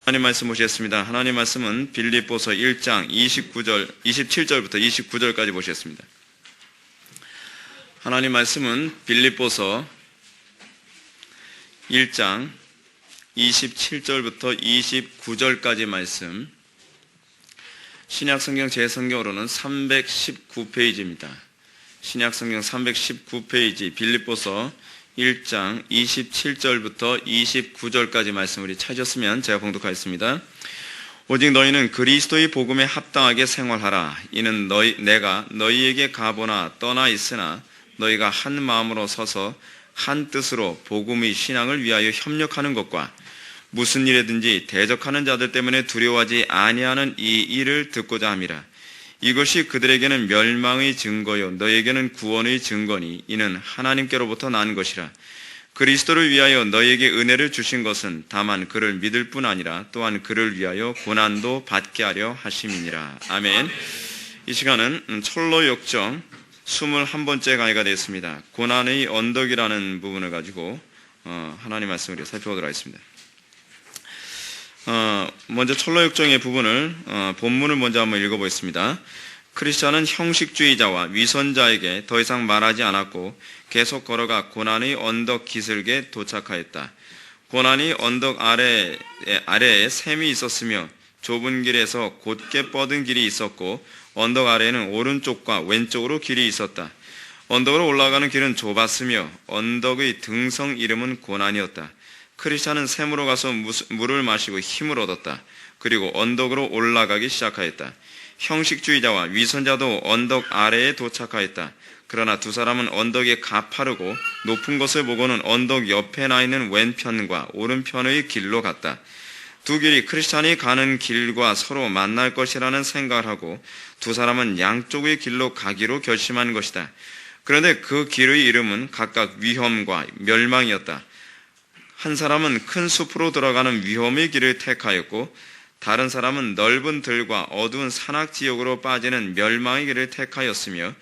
하나님 말씀 보시겠습니다. 하나님 말씀은 빌립보서 1장 27절부터 29절까지 보시겠습니다. 하나님 말씀은 빌립보서 1장 27절부터 29절까지 말씀, 신약성경 제성경으로는 319페이지입니다. 신약성경 319페이지 빌립보서 1장 27절부터 29절까지 말씀 우리 찾으셨으면 제가 봉독하겠습니다. 오직 너희는 그리스도의 복음에 합당하게 생활하라. 이는 내가 너희에게 가보나 떠나 있으나 너희가 한 마음으로 서서 한 뜻으로 복음의 신앙을 위하여 협력하는 것과 무슨 일에든지 대적하는 자들 때문에 두려워하지 아니하는 이 일을 듣고자 함이라. 이것이 그들에게는 멸망의 증거요 너희에게는 구원의 증거니 이는 하나님께로부터 난 것이라. 그리스도를 위하여 너희에게 은혜를 주신 것은 다만 그를 믿을 뿐 아니라 또한 그를 위하여 고난도 받게 하려 하심이니라. 아멘. 이 시간은 철로 역정 21번째 강의가 되었습니다. 고난의 언덕이라는 부분을 가지고 하나님 말씀을 살펴보도록 하겠습니다. 먼저 철로 역정의 부분을 본문을 먼저 한번 읽어보겠습니다. 크리스천은 형식주의자와 위선자에게 더 이상 말하지 않았고 계속 걸어가 고난의 언덕 기슭에 도착하였다. 고난의 언덕 아래에 샘이 있었으며 좁은 길에서 곧게 뻗은 길이 있었고 언덕 아래에는 오른쪽과 왼쪽으로 길이 있었다. 언덕으로 올라가는 길은 좁았으며 언덕의 등성 이름은 고난이었다. 크리스찬은 샘으로 가서 물을 마시고 힘을 얻었다. 그리고 언덕으로 올라가기 시작하였다. 형식주의자와 위선자도 언덕 아래에 도착하였다. 그러나 두 사람은 언덕이 가파르고 높은 것을 보고는 언덕 옆에 나 있는 왼편과 오른편의 길로 갔다. 두 길이 크리스찬이 가는 길과 서로 만날 것이라는 생각을 하고 두 사람은 양쪽의 길로 가기로 결심한 것이다. 그런데 그 길의 이름은 각각 위험과 멸망이었다. 한 사람은 큰 숲으로 들어가는 위험의 길을 택하였고 다른 사람은 넓은 들과 어두운 산악 지역으로 빠지는 멸망의 길을 택하였으며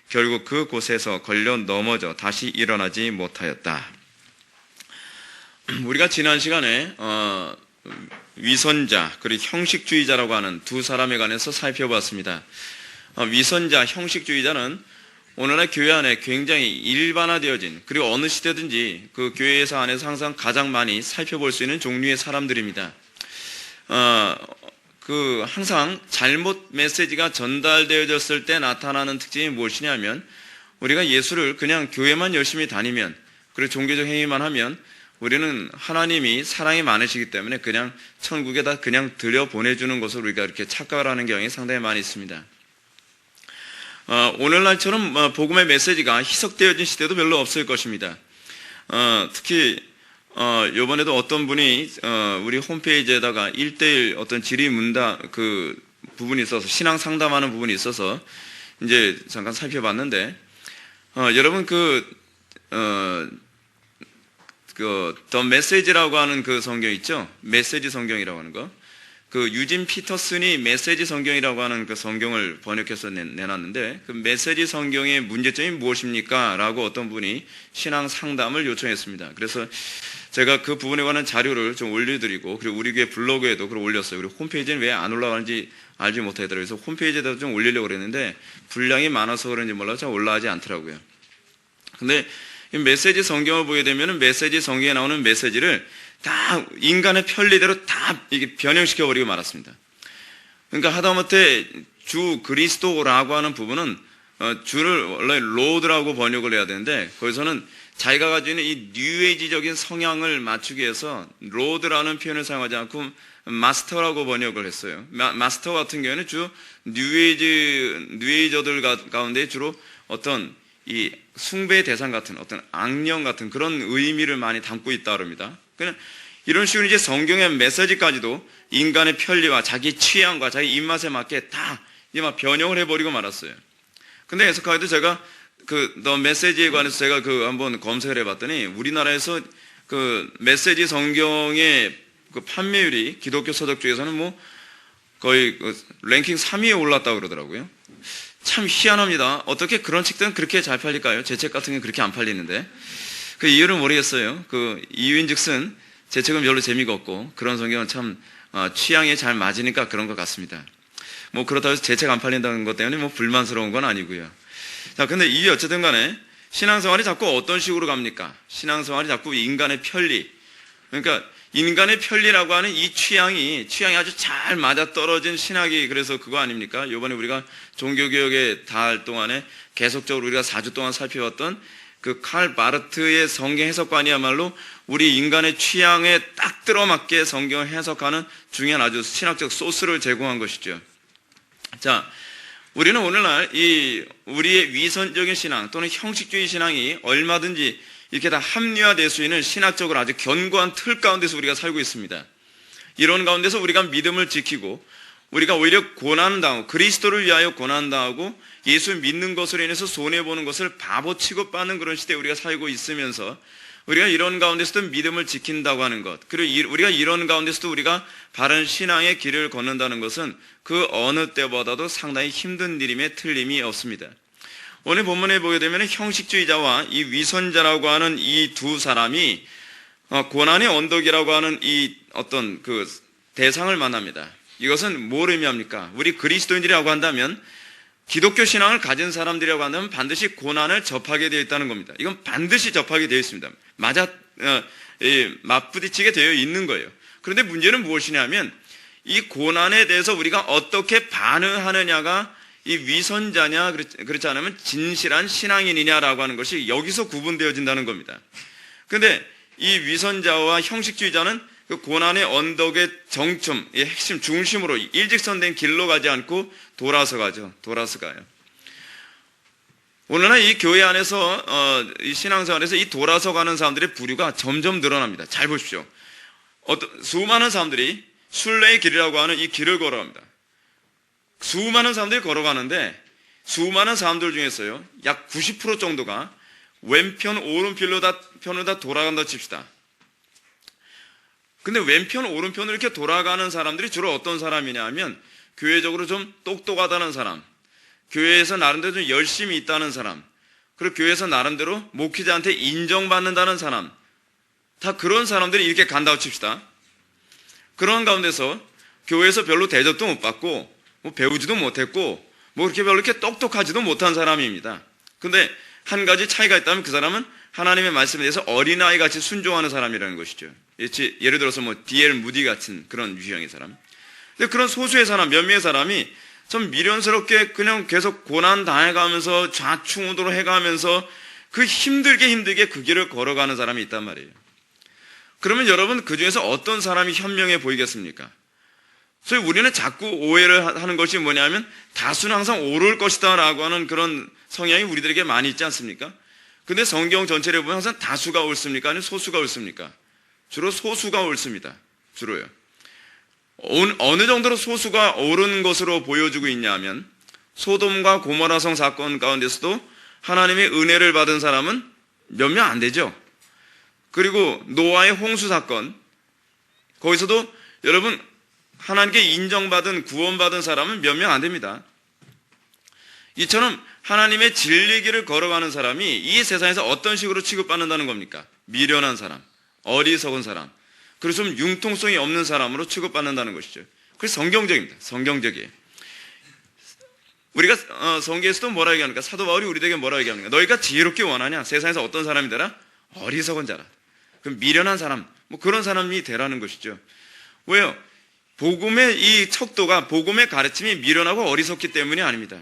결국 그곳에서 걸려 넘어져 다시 일어나지 못하였다. 우리가 지난 시간에 위선자 그리고 형식주의자라고 하는 두 사람에 관해서 살펴봤습니다. 위선자, 형식주의자는 오늘날 교회 안에 굉장히 일반화되어진, 그리고 어느 시대든지 그 교회에서 안에서 항상 가장 많이 살펴볼 수 있는 종류의 사람들입니다. 항상 잘못 메시지가 전달되어졌을 때 나타나는 특징이 무엇이냐면, 우리가 예수를 그냥 교회만 열심히 다니면, 그리고 종교적 행위만 하면 우리는 하나님이 사랑이 많으시기 때문에 그냥 천국에다 그냥 들여보내주는 것을 우리가 이렇게 착각을 하는 경향이 상당히 많이 있습니다. 오늘날처럼 복음의 메시지가 희석되어진 시대도 별로 없을 것입니다. 특히 이번에도 어떤 분이 우리 홈페이지에다가 1:1 어떤 질의문답 그 부분이 있어서 신앙 상담하는 부분이 있어서 이제 잠깐 살펴봤는데 여러분 더 메시지라고 하는 그 성경 있죠? 메시지 성경이라고 하는 거. 그 유진 피터슨이 메시지 성경이라고 하는 그 성경을 번역해서 내놨는데 그 메시지 성경의 문제점이 무엇입니까? 라고 어떤 분이 신앙 상담을 요청했습니다. 그래서 제가 그 부분에 관한 자료를 좀 올려드리고 그리고 우리 교회 블로그에도 그걸 올렸어요. 그리고 홈페이지는 왜 안 올라가는지 알지 못하더라고요. 그래서 홈페이지에다 좀 올리려고 그랬는데 분량이 많아서 그런지 몰라서 잘 올라가지 않더라고요. 근데 이 메시지 성경을 보게 되면 메시지 성경에 나오는 메시지를 다 인간의 편리대로 다 이게 변형시켜버리고 말았습니다. 그러니까 하다못해 주 그리스도라고 하는 부분은 주를 원래 로드라고 번역을 해야 되는데 거기서는 자기가 가지고 있는 이 뉴에이지적인 성향을 맞추기 위해서 로드라는 표현을 사용하지 않고 마스터라고 번역을 했어요. 마스터 같은 경우에는 주 뉴에이저들 가운데 주로 어떤 이 숭배의 대상 같은 어떤 악령 같은 그런 의미를 많이 담고 있다 그럽니다. 그냥 이런 식으로 이제 성경의 메시지까지도 인간의 편리와 자기 취향과 자기 입맛에 맞게 다 이제 막 변형을 해버리고 말았어요. 근데 해석하기도 제가 더 메시지에 관해서 제가 한번 검색을 해봤더니 우리나라에서 그 메시지 성경의 그 판매율이 기독교 서적 중에서는 뭐 거의 랭킹 3위에 올랐다고 그러더라고요. 참 희한합니다. 어떻게 그런 책들은 그렇게 잘 팔릴까요? 제 책 같은 게 그렇게 안 팔리는데. 그 이유를 모르겠어요. 그 이유인즉슨 제 책은 별로 재미가 없고 그런 성경은 참 취향에 잘 맞으니까 그런 것 같습니다. 뭐 그렇다고 해서 제 책 안 팔린다는 것 때문에 뭐 불만스러운 건 아니고요. 자, 근데 이게 어쨌든 간에 신앙생활이 자꾸 어떤 식으로 갑니까? 신앙생활이 자꾸 인간의 편리. 그러니까 인간의 편리라고 하는 이 취향이 아주 잘 맞아떨어진 신학이 그래서 그거 아닙니까? 이번에 우리가 종교개혁의 달 동안에 계속적으로 우리가 4주 동안 살펴봤던 그 칼 바르트의 성경 해석관이야말로 우리 인간의 취향에 딱 들어맞게 성경을 해석하는 중요한 아주 신학적 소스를 제공한 것이죠. 자, 우리는 오늘날 우리의 위선적인 신앙 또는 형식주의 신앙이 얼마든지 이렇게 다 합리화될 수 있는 신학적으로 아주 견고한 틀 가운데서 우리가 살고 있습니다. 이런 가운데서 우리가 믿음을 지키고 우리가 오히려 고난당하고 그리스도를 위하여 고난당하고 예수 믿는 것으로 인해서 손해보는 것을 바보 취급받는 그런 시대에 우리가 살고 있으면서 우리가 이런 가운데서도 믿음을 지킨다고 하는 것, 그리고 우리가 이런 가운데서도 우리가 바른 신앙의 길을 걷는다는 것은 그 어느 때보다도 상당히 힘든 일임에 틀림이 없습니다. 오늘 본문에 보게 되면 형식주의자와 이 위선자라고 하는 이 두 사람이 고난의 언덕이라고 하는 이 어떤 그 대상을 만납니다. 이것은 뭘 의미합니까? 우리 그리스도인들이라고 한다면 기독교 신앙을 가진 사람들이라고 한다면 반드시 고난을 접하게 되어 있다는 겁니다. 이건 반드시 접하게 되어 있습니다. 맞부딪히게 되어 있는 거예요. 그런데 문제는 무엇이냐면 이 고난에 대해서 우리가 어떻게 반응하느냐가 이 위선자냐 그렇지 않으면 진실한 신앙인이냐라고 하는 것이 여기서 구분되어진다는 겁니다. 그런데 이 위선자와 형식주의자는 그 고난의 언덕의 정점, 핵심, 중심으로 일직선된 길로 가지 않고 돌아서 가요. 오늘날 이 교회 안에서 이 신앙생활에서 이 돌아서 가는 사람들의 부류가 점점 늘어납니다. 잘 보십시오. 수많은 사람들이 순례의 길이라고 하는 이 길을 걸어갑니다. 수많은 사람들이 걸어가는데 수많은 사람들 중에서요 약 90% 정도가 왼편 오른편으로 다 돌아간다 칩시다. 근데 왼편 오른편으로 이렇게 돌아가는 사람들이 주로 어떤 사람이냐 하면 교회적으로 좀 똑똑하다는 사람, 교회에서 나름대로 좀 열심히 있다는 사람, 그리고 교회에서 나름대로 목회자한테 인정받는다는 사람, 다 그런 사람들이 이렇게 간다고 칩시다. 그런 가운데서 교회에서 별로 대접도 못 받고 뭐 배우지도 못했고 뭐 그렇게 별로 이렇게 똑똑하지도 못한 사람입니다. 근데 한 가지 차이가 있다면 그 사람은 하나님의 말씀에 대해서 어린아이 같이 순종하는 사람이라는 것이죠. 예를 들어서 뭐 D.L. 무디 같은 그런 유형의 사람. 근데 그런 소수의 사람, 몇 명의 사람이 좀 미련스럽게 그냥 계속 고난 당해가면서 좌충우돌 해가면서 그 힘들게 그 길을 걸어가는 사람이 있단 말이에요. 그러면 여러분 그 중에서 어떤 사람이 현명해 보이겠습니까?所以 우리는 자꾸 오해를 하는 것이 뭐냐면 다수는 항상 옳을 것이다 라고 하는 그런 성향이 우리들에게 많이 있지 않습니까? 근데 성경 전체를 보면 항상 다수가 옳습니까? 아니면 소수가 옳습니까? 주로 소수가 옳습니다. 주로요. 어느 정도로 소수가 옳은 것으로 보여주고 있냐면 소돔과 고모라성 사건 가운데서도 하나님의 은혜를 받은 사람은 몇 명 안 되죠. 그리고 노아의 홍수 사건 거기서도 여러분 하나님께 인정받은 구원받은 사람은 몇 명 안 됩니다. 이처럼 하나님의 진리 길을 걸어가는 사람이 이 세상에서 어떤 식으로 취급받는다는 겁니까? 미련한 사람, 어리석은 사람, 그리고 좀 융통성이 없는 사람으로 취급받는다는 것이죠. 그래서 성경적입니다. 성경적이에요. 우리가 성경에서도 뭐라 얘기합니까? 사도 바울이 우리에게 뭐라 얘기합니까? 너희가 지혜롭게 원하냐? 세상에서 어떤 사람이 되라? 어리석은 자라. 그럼 미련한 사람, 뭐 그런 사람이 되라는 것이죠. 왜요? 복음의 이 척도가, 복음의 가르침이 미련하고 어리석기 때문이 아닙니다.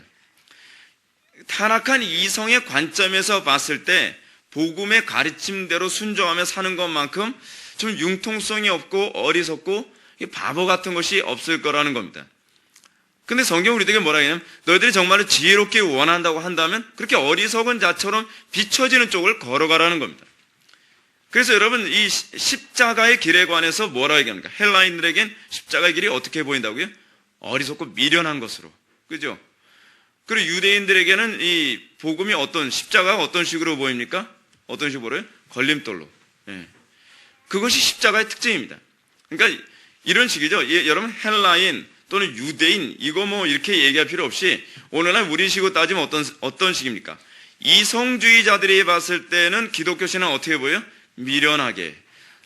타락한 이성의 관점에서 봤을 때 복음의 가르침대로 순종하며 사는 것만큼 좀 융통성이 없고 어리석고 바보 같은 것이 없을 거라는 겁니다. 근데 성경 우리에게 뭐라 하냐면 너희들이 정말로 지혜롭게 원한다고 한다면 그렇게 어리석은 자처럼 비춰지는 쪽을 걸어가라는 겁니다. 그래서 여러분 이 십자가의 길에 관해서 뭐라 얘기합니까? 헬라인들에겐 십자가의 길이 어떻게 보인다고요? 어리석고 미련한 것으로. 그죠? 그리고 유대인들에게는 이 복음이 십자가가 어떤 식으로 보입니까? 어떤 식으로요? 걸림돌로. 예. 그것이 십자가의 특징입니다. 그러니까 이런 식이죠. 여러분 헬라인 또는 유대인 이거 뭐 이렇게 얘기할 필요 없이 오늘날 우리식으로 따지면 어떤 식입니까? 이성주의자들이 봤을 때는 기독교 신앙은 어떻게 보여요? 미련하게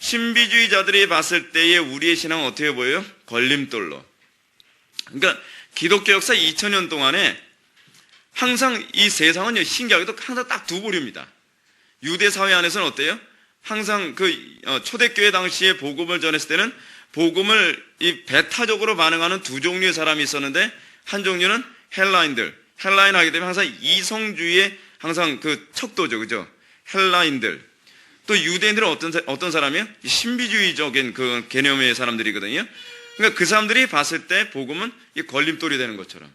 신비주의자들이 봤을 때의 우리의 신앙은 어떻게 보여요? 걸림돌로. 그러니까 기독교 역사 2000년 동안에 항상 이 세상은 신기하게도 항상 딱 두 부류입니다. 유대 사회 안에서는 어때요? 항상 초대교회 당시에 복음을 전했을 때는 복음을 이 배타적으로 반응하는 두 종류의 사람이 있었는데, 한 종류는 헬라인 하게 되면 항상 이성주의의 항상 척도죠, 그죠? 헬라인들. 또 유대인들은 어떤 사람이에요? 신비주의적인 그 개념의 사람들이거든요. 그러니까 그 사람들이 봤을 때 복음은 이 걸림돌이 되는 것처럼.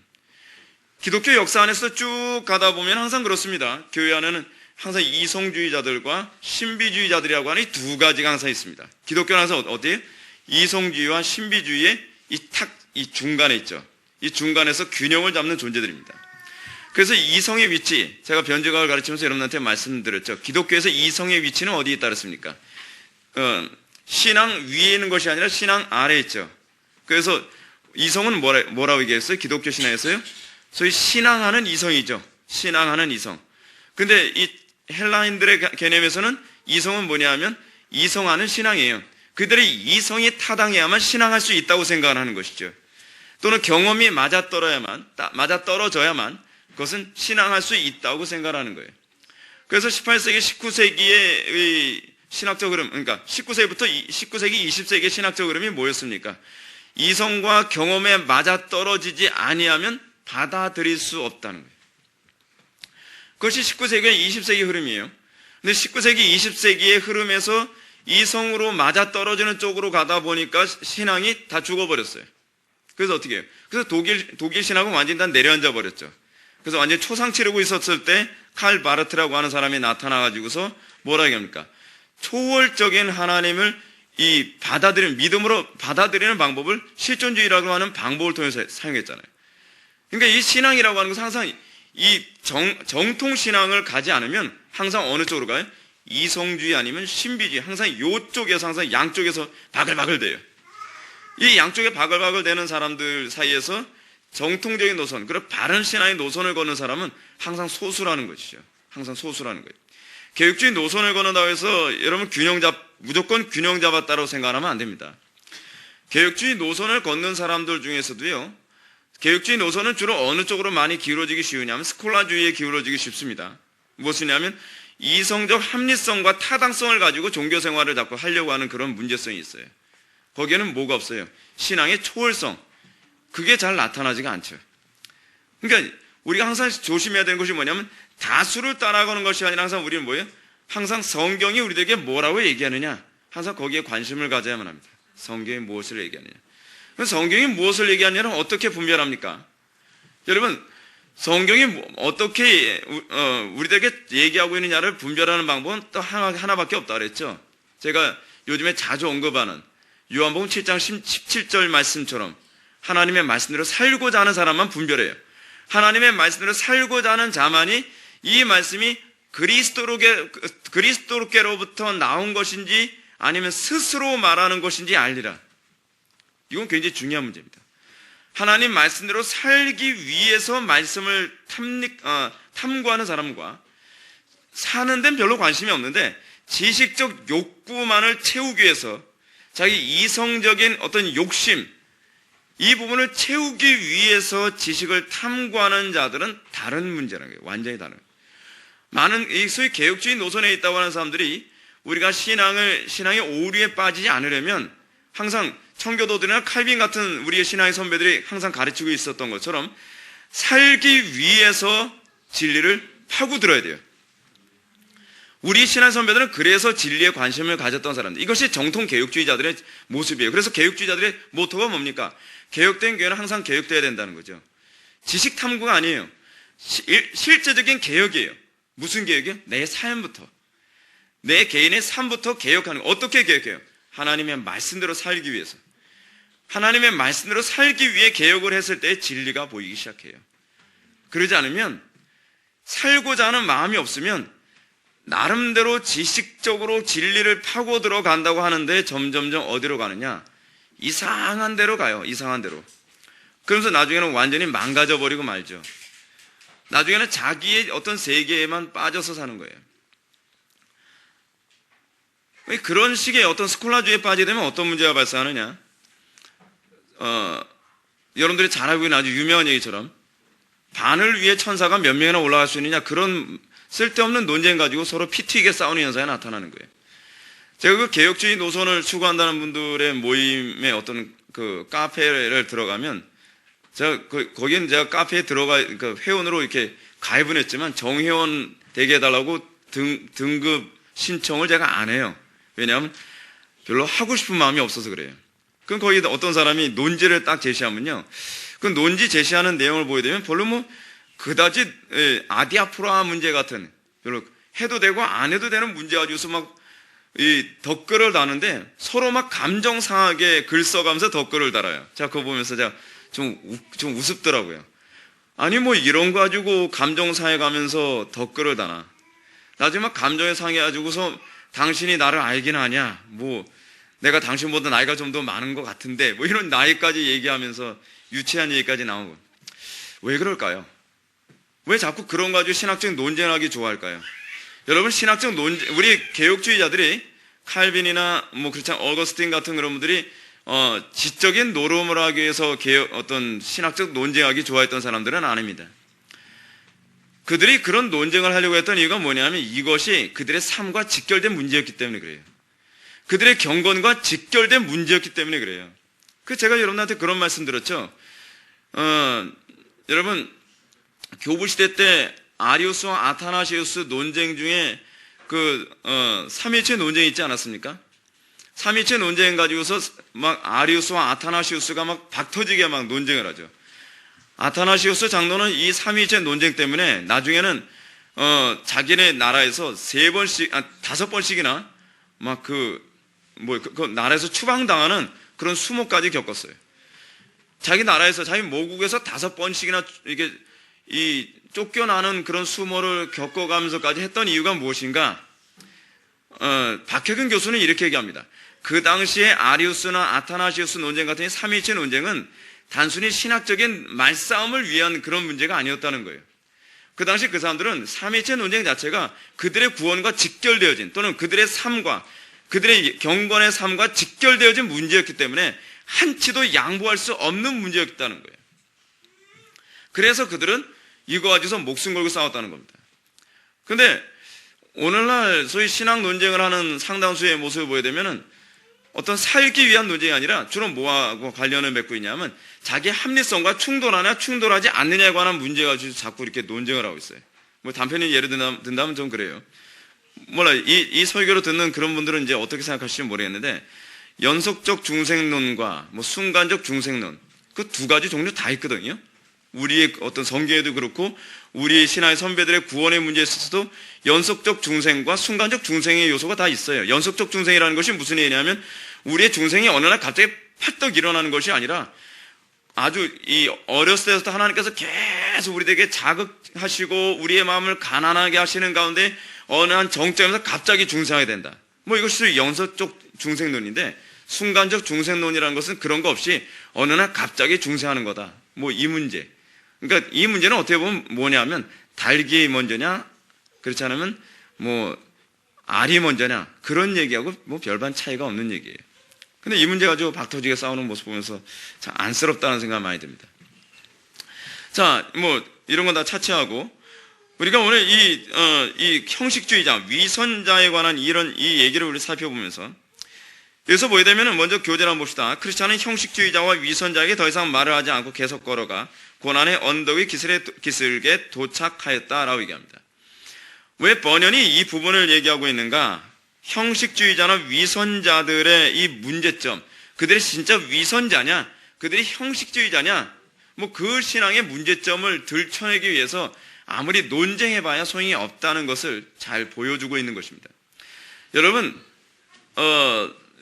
기독교 역사 안에서 쭉 가다 보면 항상 그렇습니다. 교회 안에는 항상 이성주의자들과 신비주의자들이라고 하는 이 두 가지가 항상 있습니다. 기독교는 항상 어때요? 이성주의와 신비주의의 이 중간에 있죠. 이 중간에서 균형을 잡는 존재들입니다. 그래서 이성의 위치, 제가 변제각을 가르치면서 여러분한테 말씀드렸죠. 기독교에서 이성의 위치는 어디에 있다 그랬습니까? 신앙 위에 있는 것이 아니라 신앙 아래에 있죠. 그래서 이성은 뭐라고 얘기했어요? 기독교 신앙에서요? 소위 신앙하는 이성이죠. 신앙하는 이성. 근데 이 헬라인들의 개념에서는 이성은 뭐냐 하면 이성하는 신앙이에요. 그들의 이성이 타당해야만 신앙할 수 있다고 생각하는 것이죠. 또는 경험이 맞아떨어져야만 그것은 신앙할 수 있다고 생각하는 거예요. 그래서 18세기, 19세기의 신학적 흐름, 그러니까 19세기, 20세기의 신학적 흐름이 뭐였습니까? 이성과 경험에 맞아떨어지지 아니하면 받아들일 수 없다는 거예요. 그것이 19세기와 20세기 흐름이에요. 근데 19세기, 20세기의 흐름에서 이성으로 맞아떨어지는 쪽으로 가다 보니까 신앙이 다 죽어버렸어요. 그래서 어떻게 해요? 그래서 독일 신학은 완전히 다 내려앉아 버렸죠. 그래서 완전히 초상 치르고 있었을 때 칼 바르트라고 하는 사람이 나타나가지고서 뭐라 얘기합니까? 초월적인 하나님을 믿음으로 받아들이는 방법을 실존주의라고 하는 방법을 통해서 사용했잖아요. 그러니까 이 신앙이라고 하는 것은 항상 이 정통신앙을 가지 않으면 항상 어느 쪽으로 가요? 이성주의 아니면 신비주의. 항상 이쪽에서 항상 양쪽에서 바글바글 돼요. 이 양쪽에 바글바글 되는 사람들 사이에서 정통적인 노선, 그리고 바른 신앙의 노선을 걷는 사람은 항상 소수라는 것이죠. 항상 소수라는 거예요. 개혁주의 노선을 걷는다고 해서 여러분 무조건 균형 잡았다고 생각하면 안 됩니다. 개혁주의 노선을 걷는 사람들 중에서도요, 개혁주의 노선은 주로 어느 쪽으로 많이 기울어지기 쉬우냐면 스콜라주의에 기울어지기 쉽습니다. 무엇이냐면 이성적 합리성과 타당성을 가지고 종교 생활을 자꾸 하려고 하는 그런 문제성이 있어요. 거기에는 뭐가 없어요? 신앙의 초월성. 그게 잘 나타나지가 않죠. 그러니까 우리가 항상 조심해야 되는 것이 뭐냐면 다수를 따라가는 것이 아니라 항상 우리는 뭐예요? 항상 성경이 우리에게 뭐라고 얘기하느냐, 항상 거기에 관심을 가져야만 합니다. 성경이 무엇을 얘기하느냐. 성경이 무엇을 얘기하느냐는 어떻게 분별합니까? 여러분, 성경이 어떻게 우리에게 얘기하고 있느냐를 분별하는 방법은 또 하나밖에 없다 그랬죠. 제가 요즘에 자주 언급하는 요한복음 7장 17절 말씀처럼 하나님의 말씀대로 살고자 하는 사람만 분별해요. 하나님의 말씀대로 살고자 하는 자만이 이 말씀이 그리스도로부터 나온 것인지 아니면 스스로 말하는 것인지 알리라. 이건 굉장히 중요한 문제입니다. 하나님 말씀대로 살기 위해서 말씀을 탐구하는 사람과 사는 데는 별로 관심이 없는데 지식적 욕구만을 채우기 위해서 자기 이성적인 어떤 욕심, 이 부분을 채우기 위해서 지식을 탐구하는 자들은 다른 문제라는 거예요. 완전히 다른. 많은 소위 개혁주의 노선에 있다고 하는 사람들이 우리가 신앙의 오류에 빠지지 않으려면 항상 청교도들이나 칼빈 같은 우리의 신앙의 선배들이 항상 가르치고 있었던 것처럼 살기 위해서 진리를 파고들어야 돼요. 우리 신앙 선배들은 그래서 진리에 관심을 가졌던 사람들. 이것이 정통 개혁주의자들의 모습이에요. 그래서 개혁주의자들의 모토가 뭡니까? 개혁된 교회는 항상 개혁돼야 된다는 거죠. 지식 탐구가 아니에요. 실제적인 개혁이에요. 무슨 개혁이요? 내 삶부터. 내 개인의 삶부터 개혁하는 거. 어떻게 개혁해요? 하나님의 말씀대로 살기 위해서. 하나님의 말씀대로 살기 위해 개혁을 했을 때 진리가 보이기 시작해요. 그러지 않으면 살고자 하는 마음이 없으면 나름대로 지식적으로 진리를 파고 들어간다고 하는데 점점점 어디로 가느냐? 이상한 데로 가요. 이상한 데로. 그러면서 나중에는 완전히 망가져버리고 말죠. 나중에는 자기의 어떤 세계에만 빠져서 사는 거예요. 그런 식의 어떤 스콜라주의에 빠지게 되면 어떤 문제가 발생하느냐? 여러분들이 잘 알고 있는 아주 유명한 얘기처럼 바늘 위에 천사가 몇 명이나 올라갈 수 있느냐, 그런 쓸데없는 논쟁 가지고 서로 피 튀게 싸우는 현상이 나타나는 거예요. 제가 그 개혁주의 노선을 추구한다는 분들의 모임에 어떤 그 카페를 들어가면, 제가 거기는 제가 카페에 그 회원으로 이렇게 가입은 했지만 정회원 되게 해달라고 등급 신청을 제가 안 해요. 왜냐하면 별로 하고 싶은 마음이 없어서 그래요. 그럼 거기 어떤 사람이 논지를 딱 제시하면요, 그 논지 제시하는 내용을 보게 되면 별로 뭐 그다지 아디아프라 문제 같은, 별로 해도 되고 안 해도 되는 문제 가지고서 막 이 덧글을 다는데 서로 막 감정 상하게 글 써가면서 덧글을 달아요. 제가 그거 보면서 제가 좀 우습더라고요. 아니 뭐 이런 거 가지고 감정 상해가면서 덧글을 다나. 나중에 막 감정에 상해가지고서 당신이 나를 알긴 하냐, 뭐 내가 당신보다 나이가 좀 더 많은 것 같은데, 뭐 이런 나이까지 얘기하면서 유치한 얘기까지 나오고. 왜 그럴까요? 왜 자꾸 그런 거 가지고 신학적 논쟁을 하기 좋아할까요? 여러분, 신학적 논쟁, 우리 개혁주의자들이 칼빈이나 뭐 그렇지 않은 어거스틴 같은 그런 분들이 지적인 노름을 하기 위해서 어떤 신학적 논쟁하기 좋아했던 사람들은 아닙니다. 그들이 그런 논쟁을 하려고 했던 이유가 뭐냐면 이것이 그들의 삶과 직결된 문제였기 때문에 그래요. 그들의 경건과 직결된 문제였기 때문에 그래요. 제가 여러분한테 그런 말씀 드렸죠. 여러분, 교부시대 때 아리우스와 아타나시우스 논쟁 중에 삼위일체 논쟁이 있지 않았습니까? 삼위일체 논쟁 가지고서 막 아리우스와 아타나시우스가 막 박터지게 막 논쟁을 하죠. 아타나시우스 장로는 이 삼위일체 논쟁 때문에 나중에는 자기네 나라에서 5번씩이나 막 그 나라에서 추방당하는 그런 수모까지 겪었어요. 자기 나라에서, 자기 모국에서 5번씩이나 이게 쫓겨나는 그런 수모를 겪어가면서까지 했던 이유가 무엇인가? 박혜근 교수는 이렇게 얘기합니다. 그 당시에 아리우스나 아타나시우스 논쟁 같은 이 삼위일체 논쟁은 단순히 신학적인 말싸움을 위한 그런 문제가 아니었다는 거예요. 그 당시 그 사람들은 삼위일체 논쟁 자체가 그들의 구원과 직결되어진, 또는 그들의 삶과, 그들의 경건의 삶과 직결되어진 문제였기 때문에 한치도 양보할 수 없는 문제였다는 거예요. 그래서 그들은 이거 가지고서 목숨 걸고 싸웠다는 겁니다. 근데 오늘날 소위 신학 논쟁을 하는 상당수의 모습을 보게 되면은 어떤 살기 위한 논쟁이 아니라 주로 뭐하고 관련을 맺고 있냐면 자기 합리성과 충돌하냐 충돌하지 않느냐에 관한 문제 가지고 자꾸 이렇게 논쟁을 하고 있어요. 뭐 단편히 예를 든다면 좀 그래요. 몰라, 이 설교를 듣는 그런 분들은 이제 어떻게 생각하실지 모르겠는데, 연속적 중생론과 뭐 순간적 중생론, 그 두 가지 종류 다 있거든요. 우리의 어떤 성경에도 그렇고 우리 신화의 선배들의 구원의 문제에 있어서도 연속적 중생과 순간적 중생의 요소가 다 있어요. 연속적 중생이라는 것이 무슨 얘기냐면 우리의 중생이 어느 날 갑자기 팍떡 일어나는 것이 아니라 아주 어렸을 때부터 하나님께서 계속 우리에게 자극하시고 우리의 마음을 가난하게 하시는 가운데 어느 한 정점에서 갑자기 중생하게 된다. 뭐 이것이 연속적 중생론인데, 순간적 중생론이라는 것은 그런 거 없이 어느 날 갑자기 중생하는 거다. 뭐 이 문제. 그러니까 이 문제는 어떻게 보면 뭐냐면 닭이 먼저냐, 그렇지 않으면 뭐 알이 먼저냐, 그런 얘기하고 뭐 별반 차이가 없는 얘기예요. 근데 이 문제 가지고 박터지게 싸우는 모습 보면서 참 안쓰럽다는 생각이 많이 듭니다. 자, 뭐 이런 건 다 차치하고 우리가 오늘 이 형식주의자, 위선자에 관한 이 얘기를 우리 살펴보면서 여기서 보게 되면 먼저 교재를 한번 봅시다. 크리스찬은 형식주의자와 위선자에게 더 이상 말을 하지 않고 계속 걸어가 고난의 언덕의 기슭에 도착하였다라고 얘기합니다. 왜 번연이 이 부분을 얘기하고 있는가? 형식주의자나 위선자들의 이 문제점, 그들이 진짜 위선자냐, 그들이 형식주의자냐, 뭐 그 신앙의 문제점을 들춰내기 위해서 아무리 논쟁해봐야 소용이 없다는 것을 잘 보여주고 있는 것입니다. 여러분,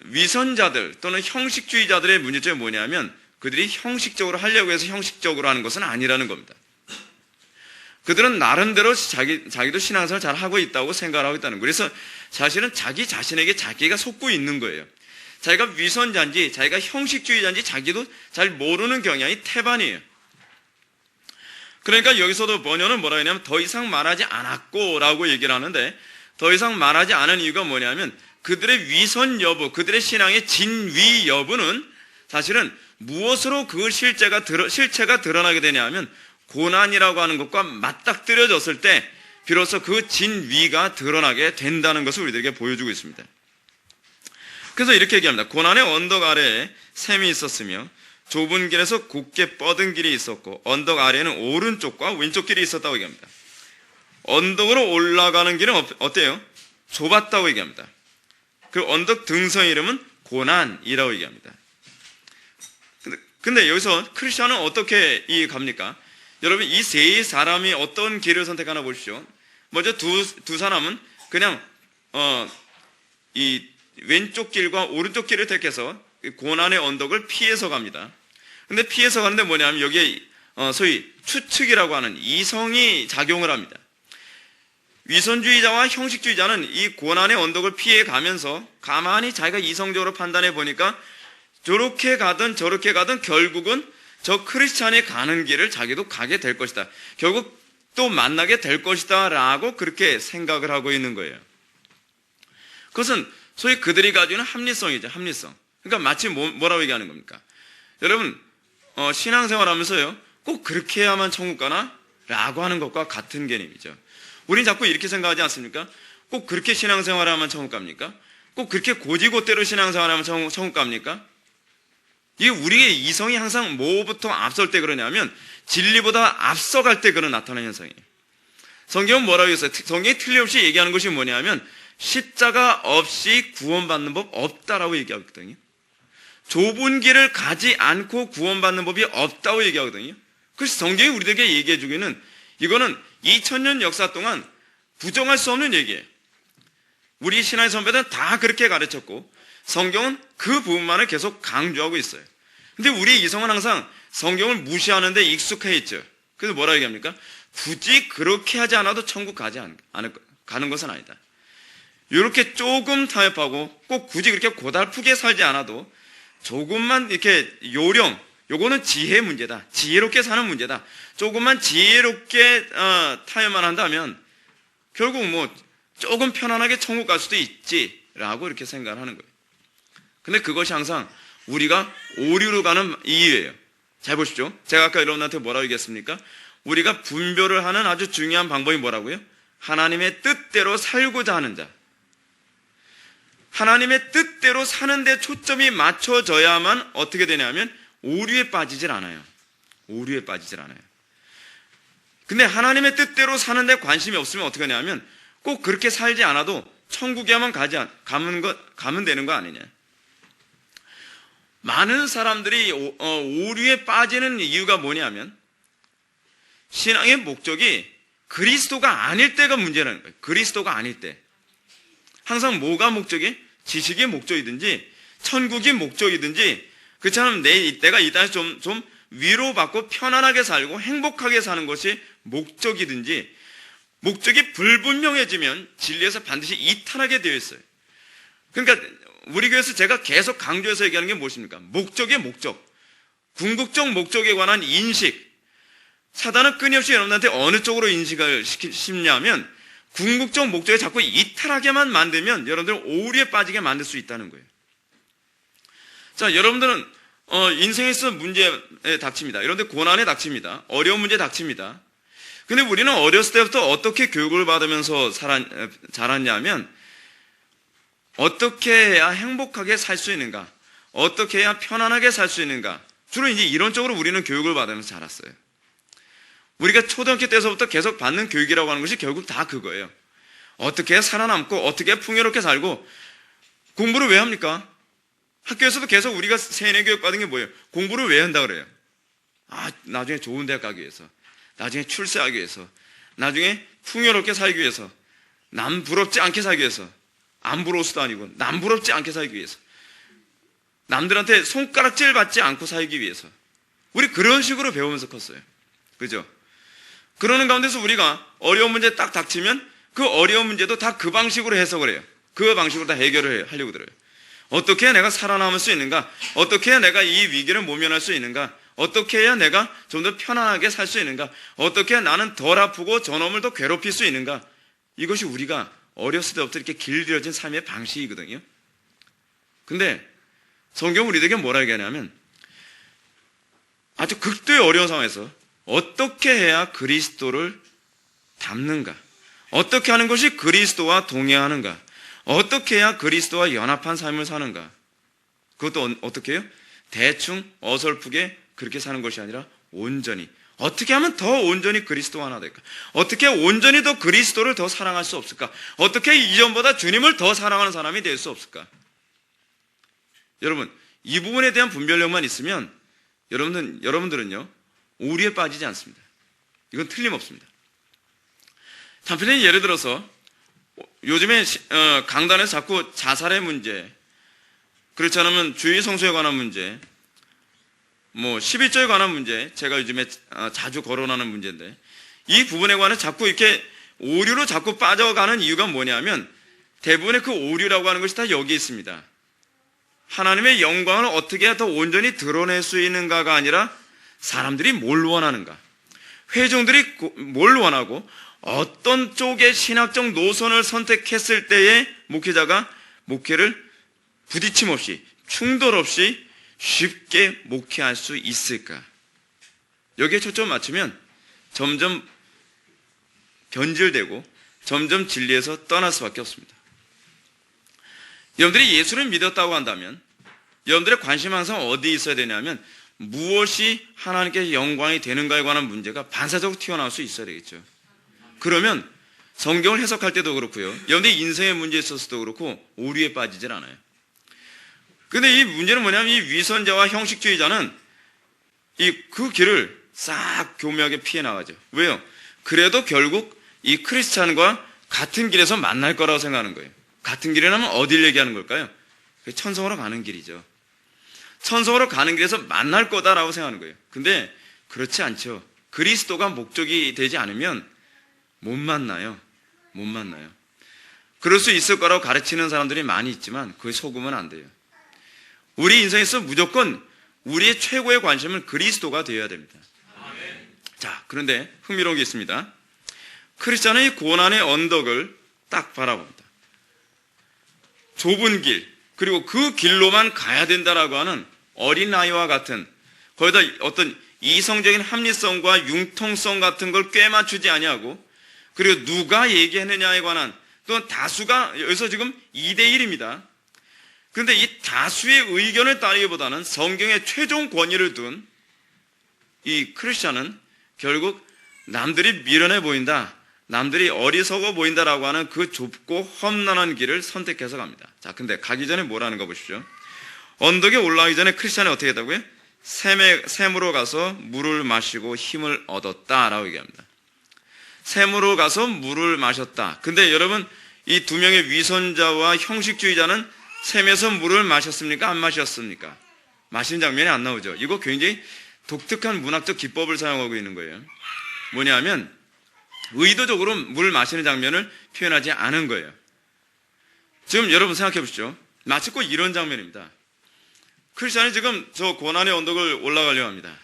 위선자들 또는 형식주의자들의 문제점이 뭐냐면 그들이 형식적으로 하려고 해서 형식적으로 하는 것은 아니라는 겁니다. 그들은 나름대로 자기도 신앙생활을 잘 하고 있다고 생각을 하고 있다는 거예요. 그래서 사실은 자기 자신에게 자기가 속고 있는 거예요. 자기가 위선자인지 자기가 형식주의자인지 자기도 잘 모르는 경향이 태반이에요. 그러니까 여기서도 번연은 뭐라 하냐면 더 이상 말하지 않았고 라고 얘기를 하는데, 더 이상 말하지 않은 이유가 뭐냐면 그들의 위선 여부, 그들의 신앙의 진위 여부는 사실은 무엇으로 그 실체가 드러나게 되냐 하면 고난이라고 하는 것과 맞닥뜨려졌을 때 비로소 그 진위가 드러나게 된다는 것을 우리들에게 보여주고 있습니다. 그래서 이렇게 얘기합니다. 고난의 언덕 아래에 샘이 있었으며 좁은 길에서 곧게 뻗은 길이 있었고 언덕 아래에는 오른쪽과 왼쪽 길이 있었다고 얘기합니다. 언덕으로 올라가는 길은 어때요? 좁았다고 얘기합니다. 그 언덕 등성 이름은 고난이라고 얘기합니다. 근데 여기서 크리스천은 어떻게 갑니까? 여러분, 이 세 사람이 어떤 길을 선택하나 보십시오. 먼저 두 사람은 그냥 이 왼쪽 길과 오른쪽 길을 택해서 고난의 언덕을 피해서 갑니다. 근데 피해서 가는데 뭐냐면 여기에 소위 추측이라고 하는 이성이 작용을 합니다. 위선주의자와 형식주의자는 이 고난의 언덕을 피해 가면서 가만히 자기가 이성적으로 판단해 보니까 저렇게 가든 저렇게 가든 결국은 저 크리스찬이 가는 길을 자기도 가게 될 것이다. 결국 또 만나게 될 것이다 라고 그렇게 생각을 하고 있는 거예요. 그것은 소위 그들이 가지고 있는 합리성이죠. 합리성. 그러니까 마치 뭐라고 얘기하는 겁니까? 여러분, 신앙생활 하면서요, 꼭 그렇게 해야만 천국 가나? 라고 하는 것과 같은 개념이죠. 우린 자꾸 이렇게 생각하지 않습니까? 꼭 그렇게 신앙생활 하면 천국 갑니까? 꼭 그렇게 고지고대로 신앙생활 하면 천국 갑니까? 이게 우리의 이성이 항상 뭐부터 앞설 때 그러냐면 진리보다 앞서갈 때 그런 나타나는 현상이에요. 성경은 뭐라고 했어요? 성경이 틀림없이 얘기하는 것이 뭐냐면 십자가 없이 구원받는 법 없다라고 얘기하거든요. 좁은 길을 가지 않고 구원받는 법이 없다고 얘기하거든요. 그래서 성경이 우리들에게 얘기해 주기는 이거는 2000년 역사 동안 부정할 수 없는 얘기예요. 우리 신앙의 선배들은 다 그렇게 가르쳤고 성경은 그 부분만을 계속 강조하고 있어요. 근데 우리 이성은 항상 성경을 무시하는 데 익숙해 있죠. 그래서 뭐라 얘기합니까? 굳이 그렇게 하지 않아도 천국 가는 것은 아니다. 이렇게 조금 타협하고 꼭 굳이 그렇게 고달프게 살지 않아도 조금만 이렇게 요거는 지혜 문제다. 지혜롭게 사는 문제다. 조금만 지혜롭게 타협만 한다면 결국 조금 편안하게 천국 갈 수도 있지라고 이렇게 생각을 하는 거예요. 근데 그것이 항상 우리가 오류로 가는 이유예요. 잘 보십시오. 제가 아까 여러분한테 뭐라고 얘기했습니까? 우리가 분별을 하는 아주 중요한 방법이 뭐라고요? 하나님의 뜻대로 살고자 하는 자. 하나님의 뜻대로 사는데 초점이 맞춰져야만 어떻게 되냐면 오류에 빠지질 않아요. 오류에 빠지질 않아요. 근데 하나님의 뜻대로 사는데 관심이 없으면 어떻게 하냐면 꼭 그렇게 살지 않아도 천국에만 가면 되는 거 아니냐. 많은 사람들이 오류에 빠지는 이유가 뭐냐면 신앙의 목적이 그리스도가 아닐 때가 문제라는 거예요. 그리스도가 아닐 때. 항상 뭐가 목적이? 지식의 목적이든지 천국의 목적이든지 그처럼 내가 이 땅에서 좀 위로받고 편안하게 살고 행복하게 사는 것이 목적이든지 목적이 불분명해지면 진리에서 반드시 이탈하게 되어 있어요. 그러니까 우리 교회에서 제가 계속 강조해서 얘기하는 게 무엇입니까? 목적의 목적. 궁극적 목적에 관한 인식. 사단은 끊임없이 여러분한테 어느 쪽으로 인식을 시키냐면 궁극적 목적에 자꾸 이탈하게만 만들면 여러분들은 오류에 빠지게 만들 수 있다는 거예요. 자, 여러분들은 인생에서 문제에 닥칩니다. 여러분들 고난에 닥칩니다. 어려운 문제에 닥칩니다. 근데 우리는 어렸을 때부터 어떻게 교육을 받으면서 자랐냐면 어떻게 해야 행복하게 살 수 있는가? 어떻게 해야 편안하게 살 수 있는가? 주로 이제 이런 쪽으로 우리는 교육을 받으면서 자랐어요. 우리가 초등학교 때서부터 계속 받는 교육이라고 하는 것이 결국 다 그거예요. 어떻게 해야 살아남고 어떻게 풍요롭게 살고 공부를 왜 합니까? 학교에서도 계속 우리가 세뇌 교육 받은 게 뭐예요? 공부를 왜 한다 그래요? 나중에 좋은 대학 가기 위해서, 나중에 출세하기 위해서, 나중에 풍요롭게 살기 위해서, 남 부럽지 않게 살기 위해서, 안 부러워서도 아니고 남 부럽지 않게 살기 위해서, 남들한테 손가락질 받지 않고 살기 위해서. 우리 그런 식으로 배우면서 컸어요. 그죠? 그러는 가운데서 우리가 어려운 문제 딱 닥치면 그 어려운 문제도 다 그 방식으로 해석을 해요. 그 방식으로 다 해결을 하려고 들어요. 어떻게 해야 내가 살아남을 수 있는가? 어떻게 해야 내가 이 위기를 모면할 수 있는가? 어떻게 해야 내가 좀 더 편안하게 살 수 있는가? 어떻게 해야 나는 덜 아프고 저놈을 더 괴롭힐 수 있는가? 이것이 우리가 어렸을 때부터 이렇게 길들여진 삶의 방식이거든요. 근데 성경은 우리에게 뭐라 얘기하냐면 아주 극도의 어려운 상황에서 어떻게 해야 그리스도를 닮는가? 어떻게 하는 것이 그리스도와 동행하는가? 어떻게 해야 그리스도와 연합한 삶을 사는가? 그것도 어떻게 해요? 대충 어설프게 그렇게 사는 것이 아니라 온전히. 어떻게 하면 더 온전히 그리스도와 하나 될까? 어떻게 온전히 더 그리스도를 더 사랑할 수 없을까? 어떻게 이전보다 주님을 더 사랑하는 사람이 될 수 없을까? 여러분, 이 부분에 대한 분별력만 있으면 여러분들은요, 오류에 빠지지 않습니다. 이건 틀림없습니다. 단편적인 예를 들어서 요즘에 강단에서 자꾸 자살의 문제, 그렇지 않으면 주의 성수에 관한 문제, 11조에 관한 문제, 제가 요즘에 자주 거론하는 문제인데, 이 부분에 관해 자꾸 이렇게 오류로 자꾸 빠져가는 이유가 뭐냐면 대부분의 그 오류라고 하는 것이 다 여기 있습니다. 하나님의 영광을 어떻게 더 온전히 드러낼 수 있는가가 아니라 사람들이 뭘 원하는가, 회중들이 뭘 원하고 어떤 쪽의 신학적 노선을 선택했을 때에 목회자가 목회를 부딪힘 없이, 충돌 없이 쉽게 목회할 수 있을까? 여기에 초점을 맞추면 점점 변질되고 점점 진리에서 떠날 수밖에 없습니다. 여러분들이 예수를 믿었다고 한다면 여러분들의 관심 항상 어디에 있어야 되냐면 무엇이 하나님께 영광이 되는가에 관한 문제가 반사적으로 튀어나올 수 있어야 되겠죠. 그러면 성경을 해석할 때도 그렇고요, 여러분들이 인생의 문제에 있어서도 그렇고 오류에 빠지질 않아요. 근데 이 문제는 뭐냐면 이 위선자와 형식주의자는 그 길을 싹 교묘하게 피해 나가죠. 왜요? 그래도 결국 이 크리스찬과 같은 길에서 만날 거라고 생각하는 거예요. 같은 길이라면 어딜 얘기하는 걸까요? 천성으로 가는 길이죠. 천성으로 가는 길에서 만날 거다라고 생각하는 거예요. 근데 그렇지 않죠. 그리스도가 목적이 되지 않으면 못 만나요. 못 만나요. 그럴 수 있을 거라고 가르치는 사람들이 많이 있지만 그에 속으면 안 돼요. 우리 인생에서 무조건 우리의 최고의 관심은 그리스도가 되어야 됩니다. 자, 그런데 흥미로운 게 있습니다. 크리스찬은 이 고난의 언덕을 딱 바라봅니다. 좁은 길, 그리고 그 길로만 가야 된다라고 하는 어린아이와 같은, 거기다 어떤 이성적인 합리성과 융통성 같은 걸 꿰맞추지 아니하고, 그리고 누가 얘기했느냐에 관한, 또는 다수가 여기서 지금 2대1입니다. 그런데 이 다수의 의견을 따르기보다는 성경의 최종 권위를 둔 이 크리스찬은 결국 남들이 미련해 보인다, 남들이 어리석어 보인다라고 하는 그 좁고 험난한 길을 선택해서 갑니다. 자, 근데 가기 전에 뭐라는 거 보십시오. 언덕에 올라가기 전에 크리스찬이 어떻게 했다고요? 샘으로 가서 물을 마시고 힘을 얻었다라고 얘기합니다. 샘으로 가서 물을 마셨다. 근데 여러분, 이 두 명의 위선자와 형식주의자는 샘에서 물을 마셨습니까? 안 마셨습니까? 마시는 장면이 안 나오죠. 이거 굉장히 독특한 문학적 기법을 사용하고 있는 거예요. 뭐냐면 의도적으로 물 마시는 장면을 표현하지 않은 거예요. 지금 여러분 생각해 보시죠. 마치 꼭 이런 장면입니다. 크리스찬이 지금 저 고난의 언덕을 올라가려고 합니다.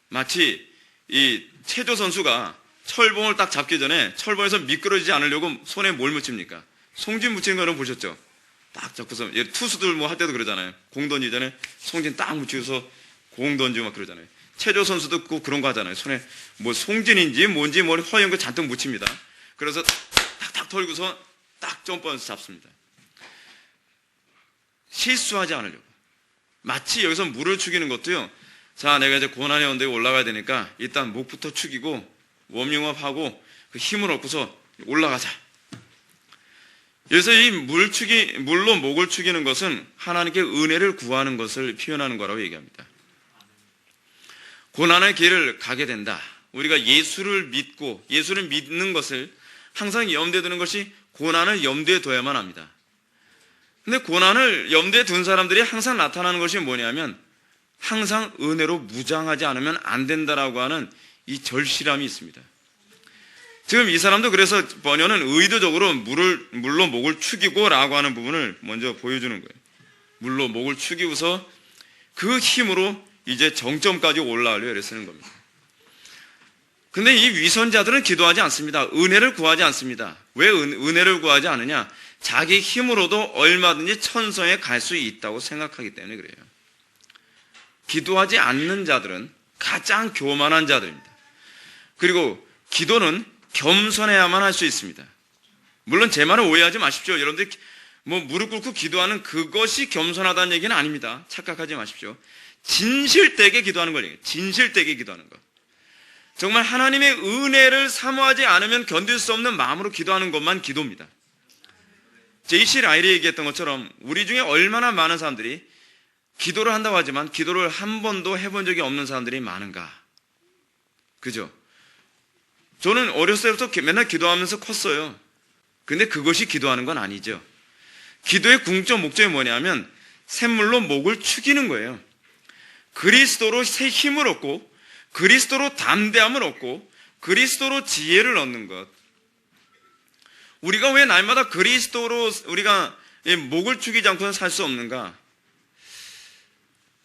마치 이 체조 선수가 철봉을 딱 잡기 전에 철봉에서 미끄러지지 않으려고 손에 뭘 묻힙니까? 송진 묻히는 거는 보셨죠? 딱 잡고서, 투수들 뭐 할 때도 그러잖아요. 공 던지기 전에 송진 딱 묻히고서 공 던지고 막 그러잖아요. 체조 선수도 꼭 그런 거 하잖아요. 손에 뭐 송진인지 뭔지 뭐 허연 거 잔뜩 묻힙니다. 그래서 탁탁 털고서 딱 점프해서 잡습니다. 실수하지 않으려고. 마치 여기서 물을 축이는 것도요, 자, 내가 이제 고난의 언덕에 올라가야 되니까 일단 목부터 축이고 웜밍업하고 그 힘을 얻고서 올라가자. 그래서 이 물로 목을 축이는 것은 하나님께 은혜를 구하는 것을 표현하는 거라고 얘기합니다. 고난의 길을 가게 된다. 우리가 예수를 믿는 것을 항상 염두에 두는 것이 고난을 염두에 둬야만 합니다. 근데 고난을 염두에 둔 사람들이 항상 나타나는 것이 뭐냐면 항상 은혜로 무장하지 않으면 안 된다라고 하는 이 절실함이 있습니다. 지금 이 사람도 그래서 번연은 의도적으로 물로 목을 축이고 라고 하는 부분을 먼저 보여주는 거예요. 물로 목을 축이고서 그 힘으로 이제 정점까지 올라가려고 애를 쓰는 겁니다. 근데 이 위선자들은 기도하지 않습니다. 은혜를 구하지 않습니다. 왜 은혜를 구하지 않느냐? 자기 힘으로도 얼마든지 천성에 갈 수 있다고 생각하기 때문에 그래요. 기도하지 않는 자들은 가장 교만한 자들입니다. 그리고 기도는 겸손해야만 할 수 있습니다. 물론 제 말을 오해하지 마십시오. 여러분들이 무릎 꿇고 기도하는 그것이 겸손하다는 얘기는 아닙니다. 착각하지 마십시오. 진실되게 기도하는 걸 얘기해요. 진실되게 기도하는 것. 정말 하나님의 은혜를 사모하지 않으면 견딜 수 없는 마음으로 기도하는 것만 기도입니다. J.C. 라일이 얘기했던 것처럼 우리 중에 얼마나 많은 사람들이 기도를 한다고 하지만 기도를 한 번도 해본 적이 없는 사람들이 많은가? 그죠? 저는 어렸을 때부터 맨날 기도하면서 컸어요. 근데 그것이 기도하는 건 아니죠. 기도의 궁극적 목적이 뭐냐면 샘물로 목을 축이는 거예요. 그리스도로 새 힘을 얻고 그리스도로 담대함을 얻고 그리스도로 지혜를 얻는 것. 우리가 왜 날마다 그리스도로 우리가 목을 축이지 않고는 살 수 없는가?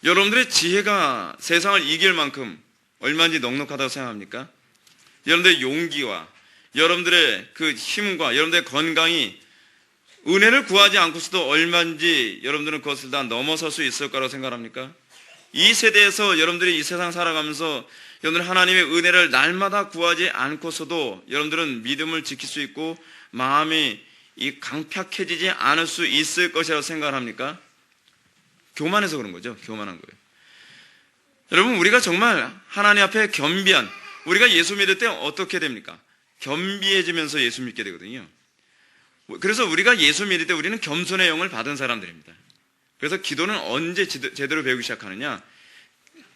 여러분들의 지혜가 세상을 이길 만큼 얼마나 넉넉하다고 생각합니까? 여러분들의 용기와 여러분들의 그 힘과 여러분들의 건강이 은혜를 구하지 않고서도 얼마인지 여러분들은 그것을 다 넘어설 수 있을 거라고 생각합니까? 이 세대에서 여러분들이 이 세상 살아가면서 여러분들 하나님의 은혜를 날마다 구하지 않고서도 여러분들은 믿음을 지킬 수 있고 마음이 강팍해지지 않을 수 있을 것이라고 생각합니까? 교만해서 그런 거죠. 교만한 거예요. 여러분, 우리가 정말 하나님 앞에 겸비한, 우리가 예수 믿을 때 어떻게 됩니까? 겸비해지면서 예수 믿게 되거든요. 그래서 우리가 예수 믿을 때 우리는 겸손의 영을 받은 사람들입니다. 그래서 기도는 언제 제대로 배우기 시작하느냐?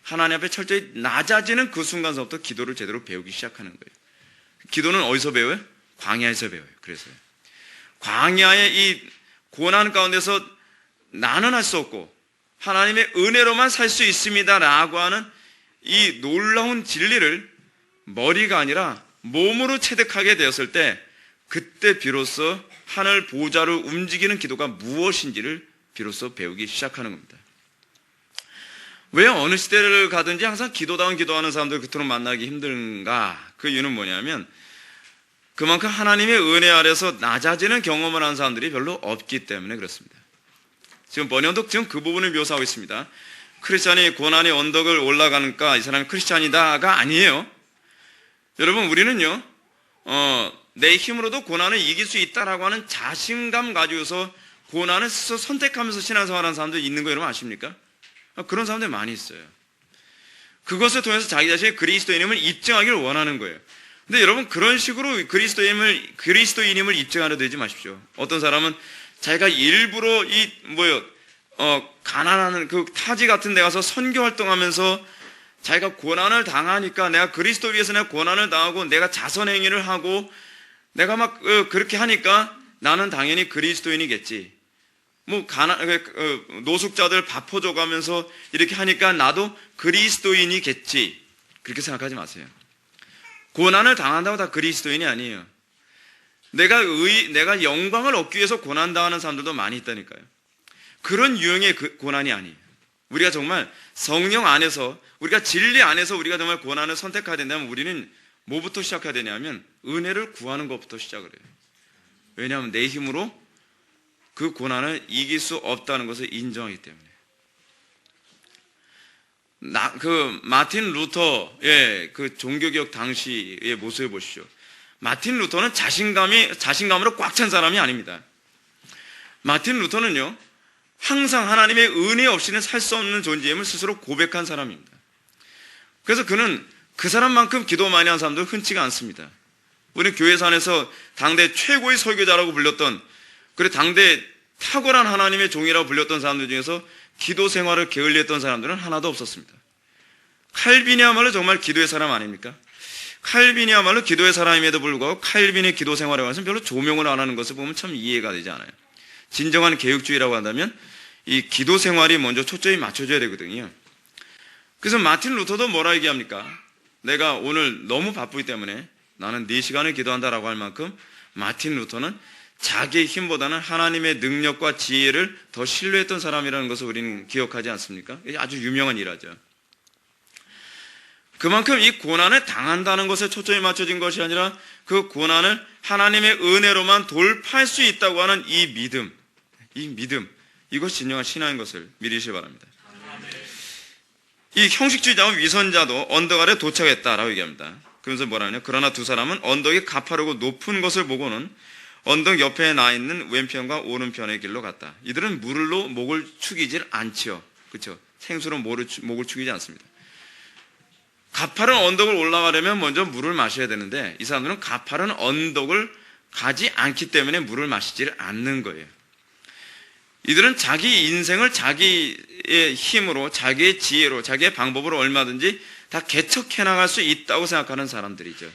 하나님 앞에 철저히 낮아지는 그 순간서부터 기도를 제대로 배우기 시작하는 거예요. 기도는 어디서 배워요? 광야에서 배워요. 그래서요. 광야의 이 고난 가운데서 나는 할 수 없고 하나님의 은혜로만 살 수 있습니다라고 하는 이 놀라운 진리를 머리가 아니라 몸으로 체득하게 되었을 때 그때 비로소 하늘 보좌를 움직이는 기도가 무엇인지를 비로소 배우기 시작하는 겁니다. 왜 어느 시대를 가든지 항상 기도다운 기도하는 사람들 그토록 만나기 힘든가? 그 이유는 뭐냐면 그만큼 하나님의 은혜 아래서 낮아지는 경험을 하는 사람들이 별로 없기 때문에 그렇습니다. 지금 번역도 지금 그 부분을 묘사하고 있습니다. 크리스찬이 고난의 언덕을 올라가니까 이 사람이 크리스찬이다가 아니에요. 여러분, 우리는요, 내 힘으로도 고난을 이길 수 있다라고 하는 자신감 가지고서 고난을 스스로 선택하면서 신앙생활하는 사람들 있는 거 여러분 아십니까? 그런 사람들 많이 있어요. 그것을 통해서 자기 자신의 그리스도인임을 입증하기를 원하는 거예요. 근데 여러분, 그런 식으로 그리스도인임을 입증하려 되지 마십시오. 어떤 사람은 자기가 일부러 가난한 그 타지 같은 데 가서 선교 활동하면서 자기가 고난을 당하니까 내가 그리스도 위해서 내가 고난을 당하고 내가 자선행위를 하고 내가 막 그렇게 하니까 나는 당연히 그리스도인이겠지. 노숙자들 밥 퍼줘가면서 이렇게 하니까 나도 그리스도인이겠지. 그렇게 생각하지 마세요. 고난을 당한다고 다 그리스도인이 아니에요. 내가 영광을 얻기 위해서 고난당하는 사람들도 많이 있다니까요. 그런 유형의 고난이 아니에요. 우리가 정말 성령 안에서, 우리가 진리 안에서 우리가 정말 고난을 선택해야 된다면 우리는 뭐부터 시작해야 되냐면 은혜를 구하는 것부터 시작을 해요. 왜냐하면 내 힘으로 그 고난을 이길 수 없다는 것을 인정하기 때문에. 마틴 루터의 그 종교개혁 당시의 모습을 보십시오. 마틴 루터는 자신감으로 꽉 찬 사람이 아닙니다. 마틴 루터는요, 항상 하나님의 은혜 없이는 살 수 없는 존재임을 스스로 고백한 사람입니다. 그래서 그는 그 사람만큼 기도 많이 한 사람도 흔치가 않습니다. 우리 교회사 안에서 당대 최고의 설교자라고 불렸던, 그리고 당대 탁월한 하나님의 종이라고 불렸던 사람들 중에서 기도 생활을 게을리했던 사람들은 하나도 없었습니다. 칼빈이야말로 정말 기도의 사람 아닙니까? 칼빈이야말로 기도의 사람임에도 불구하고 칼빈의 기도 생활에 관해서 별로 조명을 안 하는 것을 보면 참 이해가 되지 않아요. 진정한 개혁주의라고 한다면 이 기도 생활이 먼저 초점이 맞춰져야 되거든요. 그래서 마틴 루터도 뭐라 얘기합니까? 내가 오늘 너무 바쁘기 때문에 나는 4시간을 기도한다라고 할 만큼 마틴 루터는 자기의 힘보다는 하나님의 능력과 지혜를 더 신뢰했던 사람이라는 것을 우리는 기억하지 않습니까? 아주 유명한 일화죠. 그만큼 이 고난을 당한다는 것에 초점이 맞춰진 것이 아니라 그 고난을 하나님의 은혜로만 돌파할 수 있다고 하는 이 믿음, 이것이 진정한 신앙인 것을 믿으시기 바랍니다. 이 형식주의자와 위선자도 언덕 아래 도착했다라고 얘기합니다. 그러면서 뭐라냐? 그러나 두 사람은 언덕이 가파르고 높은 것을 보고는 언덕 옆에 나 있는 왼편과 오른편의 길로 갔다. 이들은 물로 목을 축이질 않지요. 그렇죠? 생수로 목을 축이지 않습니다. 가파른 언덕을 올라가려면 먼저 물을 마셔야 되는데 이 사람들은 가파른 언덕을 가지 않기 때문에 물을 마시지를 않는 거예요. 이들은 자기 인생을 자기의 힘으로, 자기의 지혜로, 자기의 방법으로 얼마든지 다 개척해 나갈 수 있다고 생각하는 사람들이죠.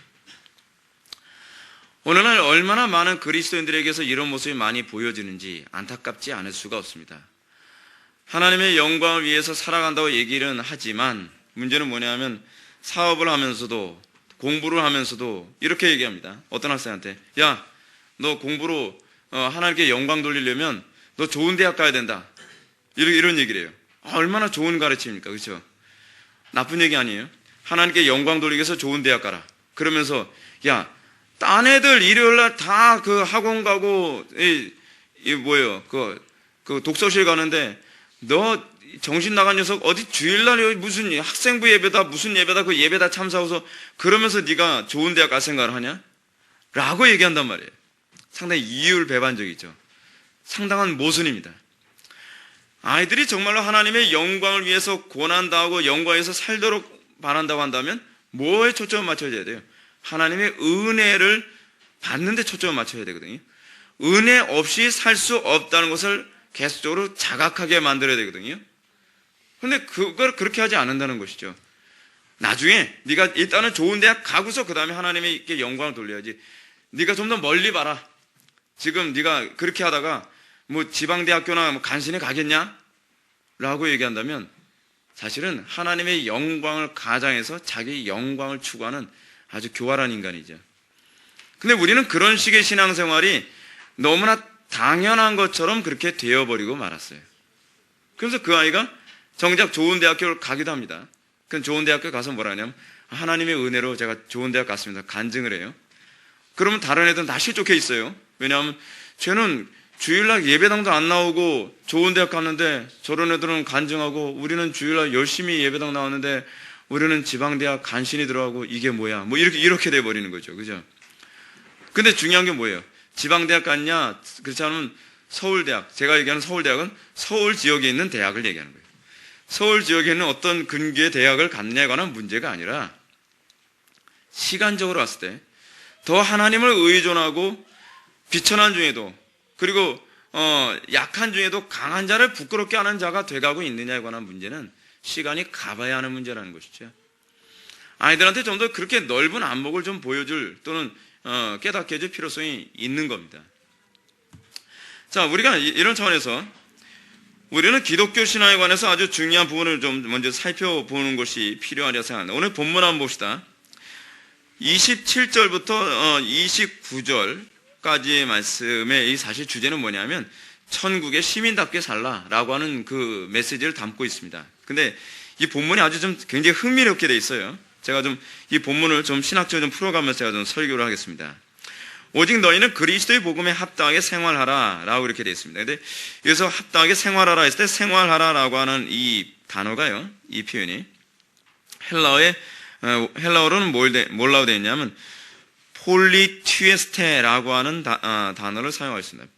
오늘날 얼마나 많은 그리스도인들에게서 이런 모습이 많이 보여지는지 안타깝지 않을 수가 없습니다. 하나님의 영광을 위해서 살아간다고 얘기는 하지만 문제는 뭐냐면 사업을 하면서도 공부를 하면서도 이렇게 얘기합니다. 어떤 학생한테 야, 너 공부로 하나님께 영광 돌리려면 너 좋은 대학 가야 된다. 이런 얘기를 해요. 얼마나 좋은 가르침입니까? 그렇죠? 나쁜 얘기 아니에요. 하나님께 영광 돌리기 위해서 좋은 대학 가라. 그러면서 야, 딴 애들 일요일날 다 그 학원 가고 그 독서실 가는데 너 정신 나간 녀석 어디 주일날 무슨 학생부 예배다 무슨 예배다 그 예배다 참사해서 그러면서 네가 좋은 대학 갈 생각을 하냐? 라고 얘기한단 말이에요. 상당히 이율배반적이죠. 상당한 모순입니다. 아이들이 정말로 하나님의 영광을 위해서 고난당하고 영광에서 살도록 바란다고 한다면 뭐에 초점을 맞춰야 돼요? 하나님의 은혜를 받는 데 초점을 맞춰야 되거든요. 은혜 없이 살 수 없다는 것을 계속적으로 자각하게 만들어야 되거든요. 그런데 그걸 그렇게 하지 않는다는 것이죠. 나중에 네가 일단은 좋은 대학 가고서 그 다음에 하나님께 영광을 돌려야지. 네가 좀 더 멀리 봐라. 지금 네가 그렇게 하다가 뭐 지방대학교나 뭐 간신히 가겠냐? 라고 얘기한다면 사실은 하나님의 영광을 가장해서 자기 영광을 추구하는 아주 교활한 인간이죠. 근데 우리는 그런 식의 신앙생활이 너무나 당연한 것처럼 그렇게 되어버리고 말았어요. 그래서 그 아이가 정작 좋은 대학교를 가기도 합니다. 그 좋은 대학교 가서 뭐라 하냐면 하나님의 은혜로 제가 좋은 대학 갔습니다. 간증을 해요. 그러면 다른 애들은 다 실족해 있어요. 왜냐하면 쟤는 주일날 예배당도 안 나오고 좋은 대학 갔는데 저런 애들은 간증하고 우리는 주일날 열심히 예배당 나왔는데 우리는 지방대학 간신히 들어가고 이게 뭐야. 뭐 이렇게 돼버리는 거죠. 그죠? 근데 중요한 게 뭐예요? 지방대학 갔냐? 그렇지 않으면 서울대학. 제가 얘기하는 서울대학은 서울 지역에 있는 대학을 얘기하는 거예요. 서울 지역에 있는 어떤 근교의 대학을 갔냐에 관한 문제가 아니라 시간적으로 봤을 때 더 하나님을 의존하고 비천한 중에도 그리고 약한 중에도 강한 자를 부끄럽게 하는 자가 돼가고 있느냐에 관한 문제는 시간이 가봐야 하는 문제라는 것이죠. 아이들한테 좀 더 그렇게 넓은 안목을 좀 보여줄 또는 깨닫게 해줄 필요성이 있는 겁니다. 자, 우리가 이런 차원에서 우리는 기독교 신앙에 관해서 아주 중요한 부분을 좀 먼저 살펴보는 것이 필요하리라 생각합니다. 오늘 본문 한번 봅시다. 27절부터 29절까지의 말씀의 이 사실 주제는 뭐냐면 천국의 시민답게 살라라고 하는 그 메시지를 담고 있습니다. 근데 이 본문이 아주 좀 굉장히 흥미롭게 돼 있어요. 제가 좀 이 본문을 좀 신학적으로 좀 풀어가면서 제가 좀 설교를 하겠습니다. 오직 너희는 그리스도의 복음에 합당하게 생활하라라고 이렇게 되어 있습니다. 근데 여기서 합당하게 생활하라 했을 때 생활하라라고 하는 이 단어가요. 이 표현이 헬라어로는 뭐라고 되어 있냐면 폴리튀에스테라고 하는 단어를 사용하고 있습니다.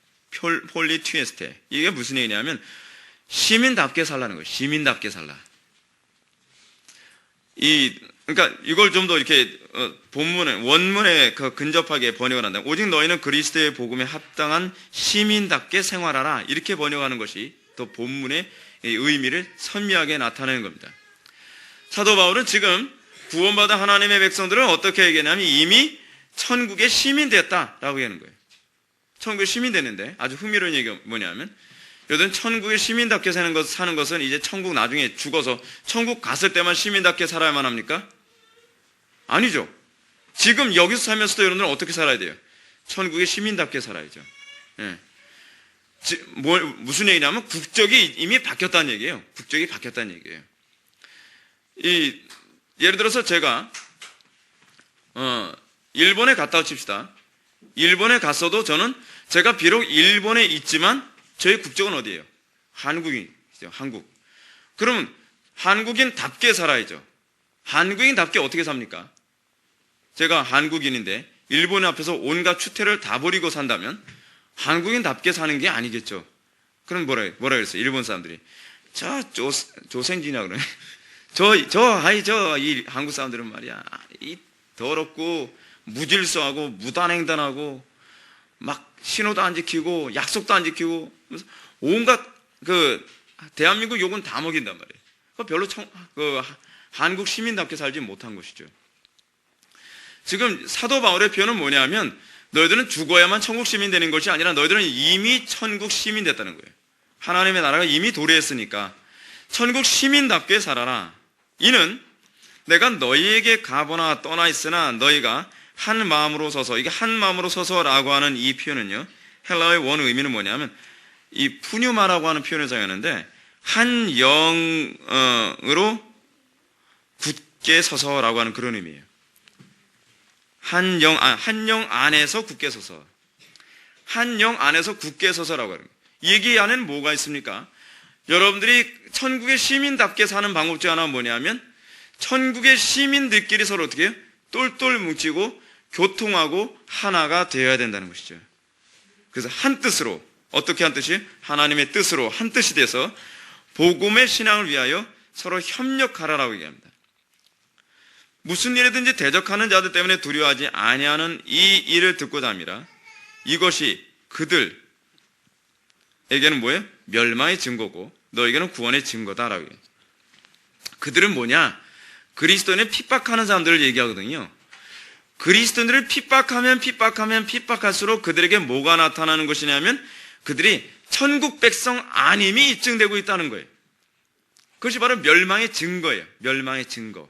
폴리튀에스테. 이게 무슨 얘기냐면 시민답게 살라는 거예요. 시민답게 살라. 그러니까 이걸 좀 더 이렇게 원문에 근접하게 번역을 한다. 오직 너희는 그리스도의 복음에 합당한 시민답게 생활하라. 이렇게 번역하는 것이 또 본문의 의미를 선명하게 나타내는 겁니다. 사도 바울은 지금 구원받은 하나님의 백성들은 어떻게 얘기하냐면 이미 천국의 시민 됐다라고 얘기하는 거예요. 천국의 시민 됐는데 아주 흥미로운 얘기가 뭐냐면 여러분 천국의 시민답게 사는 것은 이제 천국 나중에 죽어서 천국 갔을 때만 시민답게 살아야만 합니까? 아니죠. 지금 여기서 살면서도 여러분들은 어떻게 살아야 돼요? 천국의 시민답게 살아야죠. 예. 무슨 얘기냐면 국적이 이미 바뀌었다는 얘기예요. 국적이 바뀌었다는 얘기예요. 예를 들어서 제가 일본에 갔다 칩시다. 일본에 갔어도 저는 제가 비록 일본에 있지만 저의 국적은 어디예요? 한국이죠. 한국. 그러면 한국인답게 살아야죠. 한국인답게 어떻게 삽니까? 제가 한국인인데 일본 앞에서 온갖 추태를 다 버리고 산다면 한국인답게 사는 게 아니겠죠. 그럼 뭐라 그랬어요? 일본 사람들이 조생지냐 그러네. 이 한국 사람들은 말이야, 이 더럽고 무질서하고 무단횡단하고 막 신호도 안 지키고 약속도 안 지키고 온갖 대한민국 욕은 다 먹인단 말이에요. 별로 한국 시민답게 살지 못한 것이죠. 지금 사도 바울의 표현은 뭐냐면 너희들은 죽어야만 천국 시민 되는 것이 아니라 너희들은 이미 천국 시민 됐다는 거예요. 하나님의 나라가 이미 도래했으니까 천국 시민답게 살아라. 이는 내가 너희에게 가보나 떠나 있으나 너희가 한 마음으로 서서, 이게 한 마음으로 서서라고 하는 이 표현은요, 헬라어의 원 의미는 뭐냐면 이 푸뉴마라고 하는 표현을 사용하는데 한 영으로 굳게 서서라고 하는 그런 의미예요. 한 영 안에서 굳게 서서. 한 영 안에서 굳게 서서라고 하는 거예요. 이 얘기 안에는 뭐가 있습니까? 여러분들이 천국의 시민답게 사는 방법 중 하나는 뭐냐면 천국의 시민들끼리 서로 어떻게 해요? 똘똘 뭉치고 교통하고 하나가 되어야 된다는 것이죠. 그래서 한 뜻으로, 어떻게 한 뜻이? 하나님의 뜻으로 한 뜻이 돼서 복음의 신앙을 위하여 서로 협력하라라고 얘기합니다. 무슨 일이든지 대적하는 자들 때문에 두려워하지 아니하는 이 일을 듣고자 함이라. 이것이 그들에게는 뭐예요? 멸망의 증거고 너에게는 구원의 증거다라고 해요. 그들은 뭐냐? 그리스도인을 핍박하는 사람들을 얘기하거든요. 그리스도인들을 핍박할수록 그들에게 뭐가 나타나는 것이냐면 그들이 천국 백성 아님이 입증되고 있다는 거예요. 그것이 바로 멸망의 증거예요. 멸망의 증거.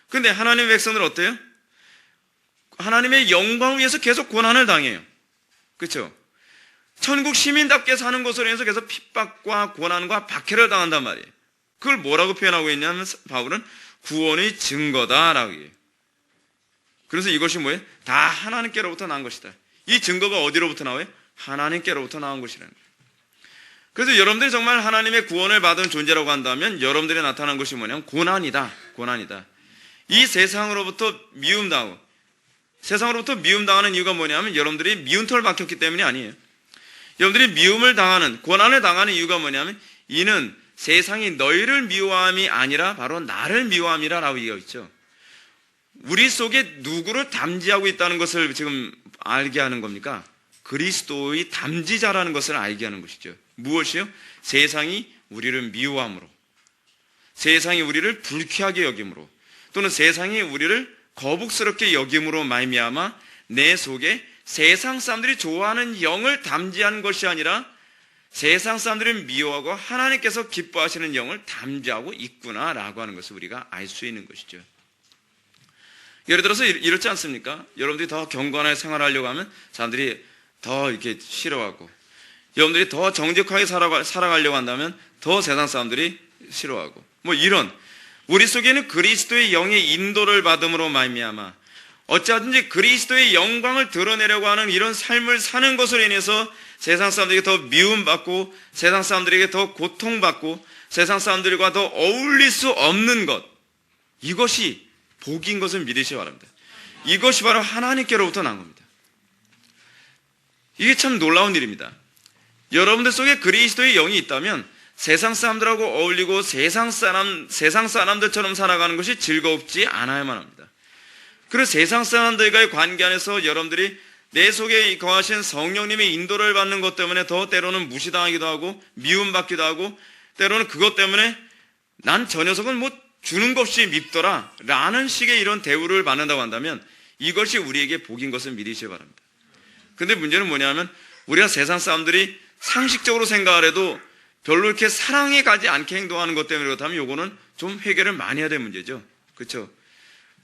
근데 하나님의 백성들은 어때요? 하나님의 영광을 위해서 계속 고난을 당해요. 그렇죠? 천국 시민답게 사는 것으로 인해서 계속 핍박과 고난과 박해를 당한단 말이에요. 그걸 뭐라고 표현하고 있냐면 바울은 구원의 증거다라고 해요. 그래서 이것이 뭐예요? 다 하나님께로부터 난 것이다. 이 증거가 어디로부터 나와요? 하나님께로부터 나온 것이라는 거예요. 그래서 여러분들이 정말 하나님의 구원을 받은 존재라고 한다면 여러분들이 나타난 것이 뭐냐면 고난이다. 고난이다. 이 세상으로부터 미움당하고, 세상으로부터 미움당하는 이유가 뭐냐면 여러분들이 미운털 박혔기 때문이 아니에요. 여러분들이 미움을 당하는, 고난을 당하는 이유가 뭐냐면 이는 세상이 너희를 미워함이 아니라 바로 나를 미워함이라고 얘기하고 있죠. 우리 속에 누구를 담지하고 있다는 것을 지금 알게 하는 겁니까? 그리스도의 담지자라는 것을 알게 하는 것이죠. 무엇이요? 세상이 우리를 미워함으로, 세상이 우리를 불쾌하게 여김으로, 또는 세상이 우리를 거북스럽게 여김으로 말미암아 내 속에 세상 사람들이 좋아하는 영을 담지한 것이 아니라 세상 사람들을 미워하고 하나님께서 기뻐하시는 영을 담지하고 있구나라고 하는 것을 우리가 알 수 있는 것이죠. 예를 들어서 이렇지 않습니까? 여러분들이 더 경건하게 생활하려고 하면 사람들이 더 이렇게 싫어하고, 여러분들이 더 정직하게 살아가려고 한다면 더 세상 사람들이 싫어하고, 뭐 이런 우리 속에는 그리스도의 영의 인도를 받음으로 말미암아 어찌하든지 그리스도의 영광을 드러내려고 하는 이런 삶을 사는 것으로 인해서 세상 사람들에게 더 미움받고 세상 사람들에게 더 고통받고 세상 사람들과 더 어울릴 수 없는 것, 이것이 복인 것을 믿으시기 바랍니다. 이것이 바로 하나님께로부터 난 겁니다. 이게 참 놀라운 일입니다. 여러분들 속에 그리스도의 영이 있다면 세상 사람들하고 어울리고 세상 사람들처럼 살아가는 것이 즐겁지 않아야만 합니다. 그래서 세상 사람들과의 관계 안에서 여러분들이 내 속에 거하신 성령님의 인도를 받는 것 때문에 더 때로는 무시당하기도 하고 미움받기도 하고, 때로는 그것 때문에 난 저 녀석은 뭐 주는 것 없이 밉더라 라는 식의 이런 대우를 받는다고 한다면 이것이 우리에게 복인 것을 믿으시기 바랍니다. 근데 문제는 뭐냐면 우리가 세상 사람들이 상식적으로 생각을 해도 별로 이렇게 사랑에 가지 않게 행동하는 것 때문에 그렇다면 요거는 좀 해결을 많이 해야 될 문제죠. 그렇죠?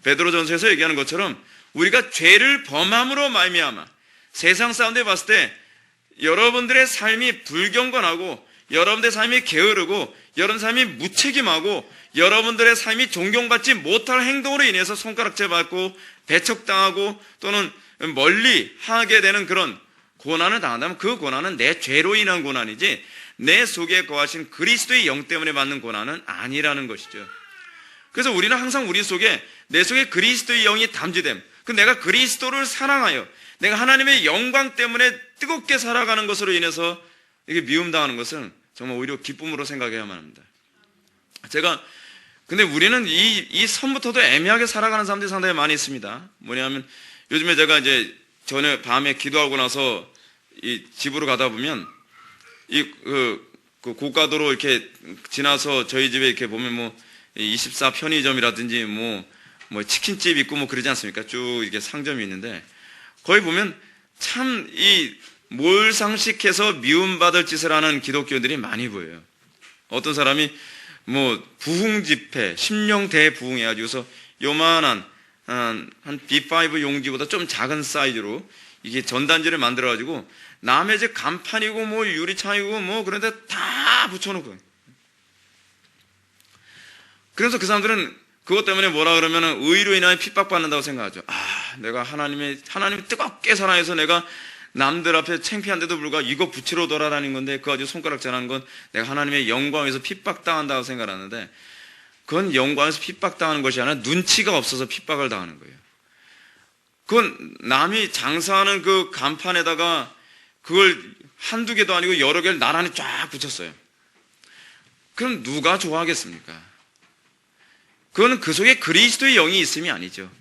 베드로전서에서 얘기하는 것처럼 우리가 죄를 범함으로 말미암아 세상 사람들이 봤을 때 여러분들의 삶이 불경건하고 여러분들의 삶이 게으르고 여러분 삶이 무책임하고 여러분들의 삶이 존경받지 못할 행동으로 인해서 손가락질 받고 배척당하고 또는 멀리 하게 되는 그런 고난을 당한다면 그 고난은 내 죄로 인한 고난이지 내 속에 거하신 그리스도의 영 때문에 받는 고난은 아니라는 것이죠. 그래서 우리는 항상 우리 속에 내 속에 그리스도의 영이 담지됨, 그 내가 그리스도를 사랑하여 내가 하나님의 영광 때문에 뜨겁게 살아가는 것으로 인해서 이게 미움당하는 것은 정말 오히려 기쁨으로 생각해야만 합니다. 근데 우리는 이 선부터도 애매하게 살아가는 사람들이 상당히 많이 있습니다. 뭐냐면 요즘에 제가 이제 전에 밤에 기도하고 나서 이 집으로 가다 보면 그 고가도로 이렇게 지나서 저희 집에 이렇게 보면 뭐 24 편의점이라든지 뭐 치킨집 있고 뭐 그러지 않습니까? 쭉 이렇게 상점이 있는데 거기 보면 참 이 몰상식해서 미움받을 짓을 하는 기독교인들이 많이 보여요. 어떤 사람이 뭐 부흥 집회, 심령 대부흥 해가지고서 요만한 한 B5 용지보다 좀 작은 사이즈로 이게 전단지를 만들어가지고 남의 집 간판이고 뭐 유리창이고 뭐 그런데 다 붙여놓고. 그래서 그 사람들은 그것 때문에 뭐라 그러면 의로 인하여 핍박받는다고 생각하죠. 내가 하나님 뜨겁게 사랑해서 내가 남들 앞에 창피한데도 불구하고 이거 붙이러 돌아다니는 건데 그거 가지고 손가락질하는 건 내가 하나님의 영광에서 핍박당한다고 생각하는데 그건 영광에서 핍박당하는 것이 아니라 눈치가 없어서 핍박을 당하는 거예요. 그건 남이 장사하는 그 간판에다가 그걸 한두 개도 아니고 여러 개를 나란히 쫙 붙였어요. 그럼 누가 좋아하겠습니까? 그거는 그 속에 그리스도의 영이 있음이 아니죠.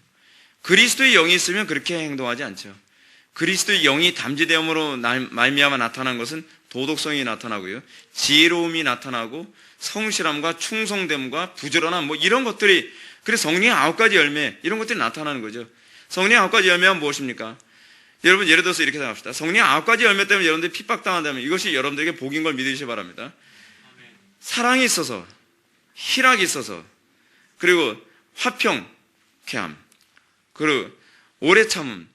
그리스도의 영이 있으면 그렇게 행동하지 않죠. 그리스도의 영이 담지되음으로 말미암아 나타난 것은 도덕성이 나타나고요, 지혜로움이 나타나고 성실함과 충성됨과 부지런함 뭐 이런 것들이, 그래서 성령의 9가지 열매 이런 것들이 나타나는 거죠. 성령의 9가지 열매는 무엇입니까? 여러분 예를 들어서 이렇게 생각합시다. 성령의 9가지 열매 때문에 여러분들이 핍박당한다면 이것이 여러분들에게 복인 걸 믿으시기 바랍니다. 사랑이 있어서, 희락이 있어서, 그리고 화평케함, 그리고 오래 참음,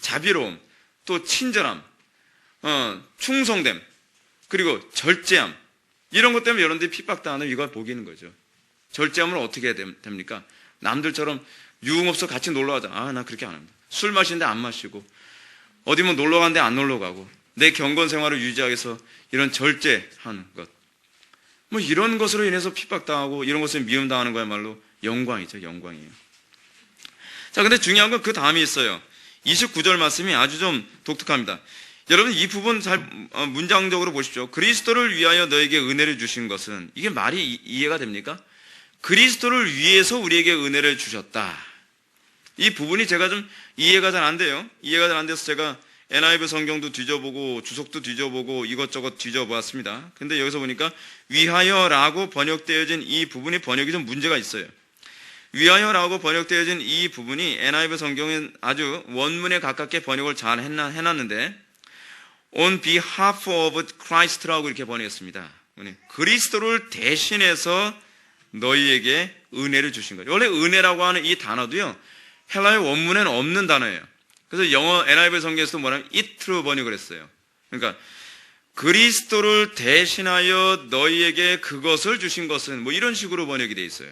자비로움, 또 친절함, 충성됨, 그리고 절제함, 이런 것 때문에 여러분들이 핍박당하는 이걸 복이는 거죠. 절제함을 어떻게 해야 됩니까? 남들처럼 유흥업소 같이 놀러 가자. 나 그렇게 안 합니다. 술 마시는데 안 마시고, 어디 뭐 놀러 가는데 안 놀러 가고, 내 경건 생활을 유지하기 위해서 이런 절제하는 것, 뭐 이런 것으로 인해서 핍박당하고 이런 것을 미움당하는 거야말로 영광이죠. 영광이에요. 자, 근데 중요한 건 그 다음이 있어요. 29절 말씀이 아주 좀 독특합니다. 여러분 이 부분 잘 문장적으로 보십시오. 그리스도를 위하여 너에게 은혜를 주신 것은, 이게 말이 이해가 됩니까? 그리스도를 위해서 우리에게 은혜를 주셨다. 이 부분이 제가 좀 이해가 잘 안 돼요. 이해가 잘 안 돼서 제가 NIV 성경도 뒤져보고 주석도 뒤져보고 이것저것 뒤져보았습니다. 근데 여기서 보니까 위하여라고 번역되어진 이 부분이 번역이 좀 문제가 있어요. 위하여라고 번역되어진 이 부분이 NIV 성경은 아주 원문에 가깝게 번역을 잘 해놨는데 On behalf of Christ라고 이렇게 번역했습니다. 그리스도를 대신해서 너희에게 은혜를 주신 거죠. 원래 은혜라고 하는 이 단어도요, 헬라어 원문에는 없는 단어예요. 그래서 영어 NIV 성경에서도 뭐냐면 it로 번역을 했어요. 그러니까 그리스도를 대신하여 너희에게 그것을 주신 것은 뭐 이런 식으로 번역이 돼 있어요.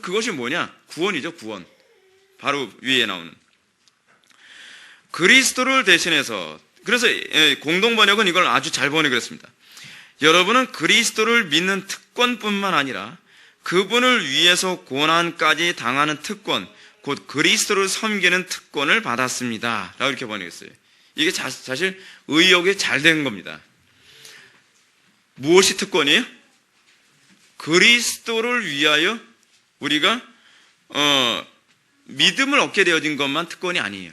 그것이 뭐냐? 구원이죠, 구원. 바로 위에 나오는 그리스도를 대신해서. 그래서 공동 번역은 이걸 아주 잘 번역을 했습니다. 여러분은 그리스도를 믿는 특권뿐만 아니라 그분을 위해서 고난까지 당하는 특권, 곧 그리스도를 섬기는 특권을 받았습니다 라고 이렇게 번역했어요. 이게 사실 의역이 잘 된 겁니다. 무엇이 특권이에요? 그리스도를 위하여 우리가 믿음을 얻게 되어진 것만 특권이 아니에요.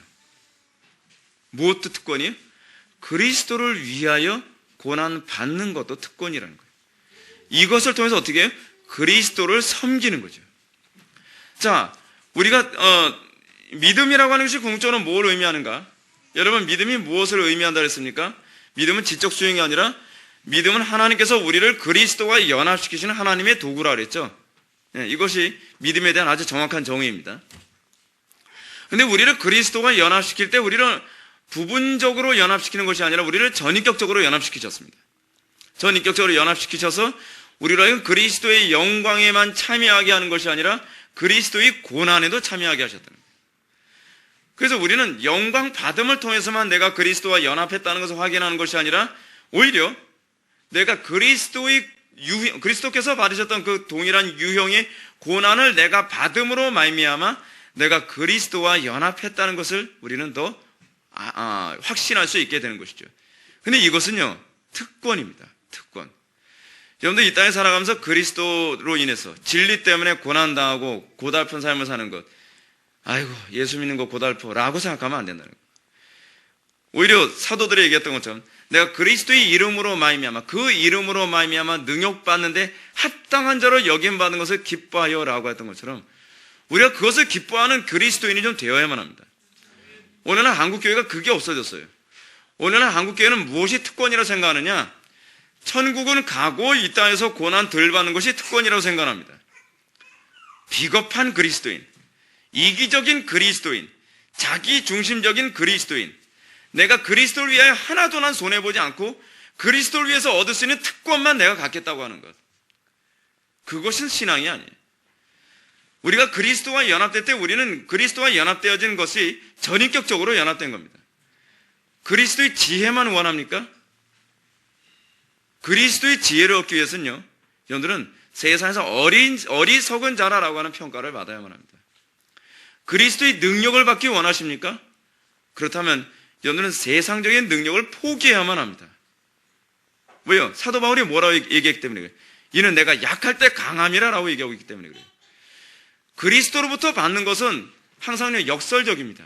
무엇도 특권이에요? 그리스도를 위하여 고난 받는 것도 특권이라는 거예요. 이것을 통해서 어떻게 해요? 그리스도를 섬기는 거죠. 자, 우리가 믿음이라고 하는 것이 궁극적으로 뭘 의미하는가? 여러분, 믿음이 무엇을 의미한다 그랬습니까? 믿음은 지적 수용이 아니라 믿음은 하나님께서 우리를 그리스도와 연합시키시는 하나님의 도구라 그랬죠. 이것이 믿음에 대한 아주 정확한 정의입니다. 근데 우리를 그리스도와 연합시킬 때 우리를 부분적으로 연합시키는 것이 아니라 우리를 전인격적으로 연합시키셨습니다. 전인격적으로 연합시키셔서 우리로 하여금 그리스도의 영광에만 참여하게 하는 것이 아니라 그리스도의 고난에도 참여하게 하셨다는 거예요. 그래서 우리는 영광 받음을 통해서만 내가 그리스도와 연합했다는 것을 확인하는 것이 아니라 오히려 내가 그리스도께서 받으셨던 그 동일한 유형의 고난을 내가 받음으로 말미암아 내가 그리스도와 연합했다는 것을 우리는 더 확신할 수 있게 되는 것이죠. 근데 이것은요, 특권입니다. 특권. 여러분들 이 땅에 살아가면서 그리스도로 인해서 진리 때문에 고난당하고 고달픈 삶을 사는 것, 아이고 예수 믿는 거 고달퍼라고 생각하면 안 된다는 거예요. 오히려 사도들이 얘기했던 것처럼 내가 그리스도의 이름으로 말미암아 그 이름으로 말미암아 능욕받는데 합당한 자로 여김받는 것을 기뻐하여라고 했던 것처럼 우리가 그것을 기뻐하는 그리스도인이 좀 되어야만 합니다. 오늘날 한국교회가 그게 없어졌어요. 오늘날 한국교회는 무엇이 특권이라고 생각하느냐? 천국은 가고 이 땅에서 고난 덜 받는 것이 특권이라고 생각합니다. 비겁한 그리스도인, 이기적인 그리스도인, 자기중심적인 그리스도인, 내가 그리스도를 위하여 하나도 난 손해보지 않고 그리스도를 위해서 얻을 수 있는 특권만 내가 갖겠다고 하는 것, 그것은 신앙이 아니에요. 우리가 그리스도와 연합될 때 우리는 그리스도와 연합되어진 것이 전인격적으로 연합된 겁니다. 그리스도의 지혜만 원합니까? 그리스도의 지혜를 얻기 위해서는요, 여러분들은 세상에서 어리석은 자라라고 하는 평가를 받아야만 합니다. 그리스도의 능력을 받기 원하십니까? 그렇다면 여러분들은 세상적인 능력을 포기해야만 합니다. 왜요? 사도 바울이 뭐라고 얘기했기 때문에 그래요. 이는 내가 약할 때 강함이라고 얘기하고 있기 때문에 그래요. 그리스도로부터 받는 것은 항상 역설적입니다.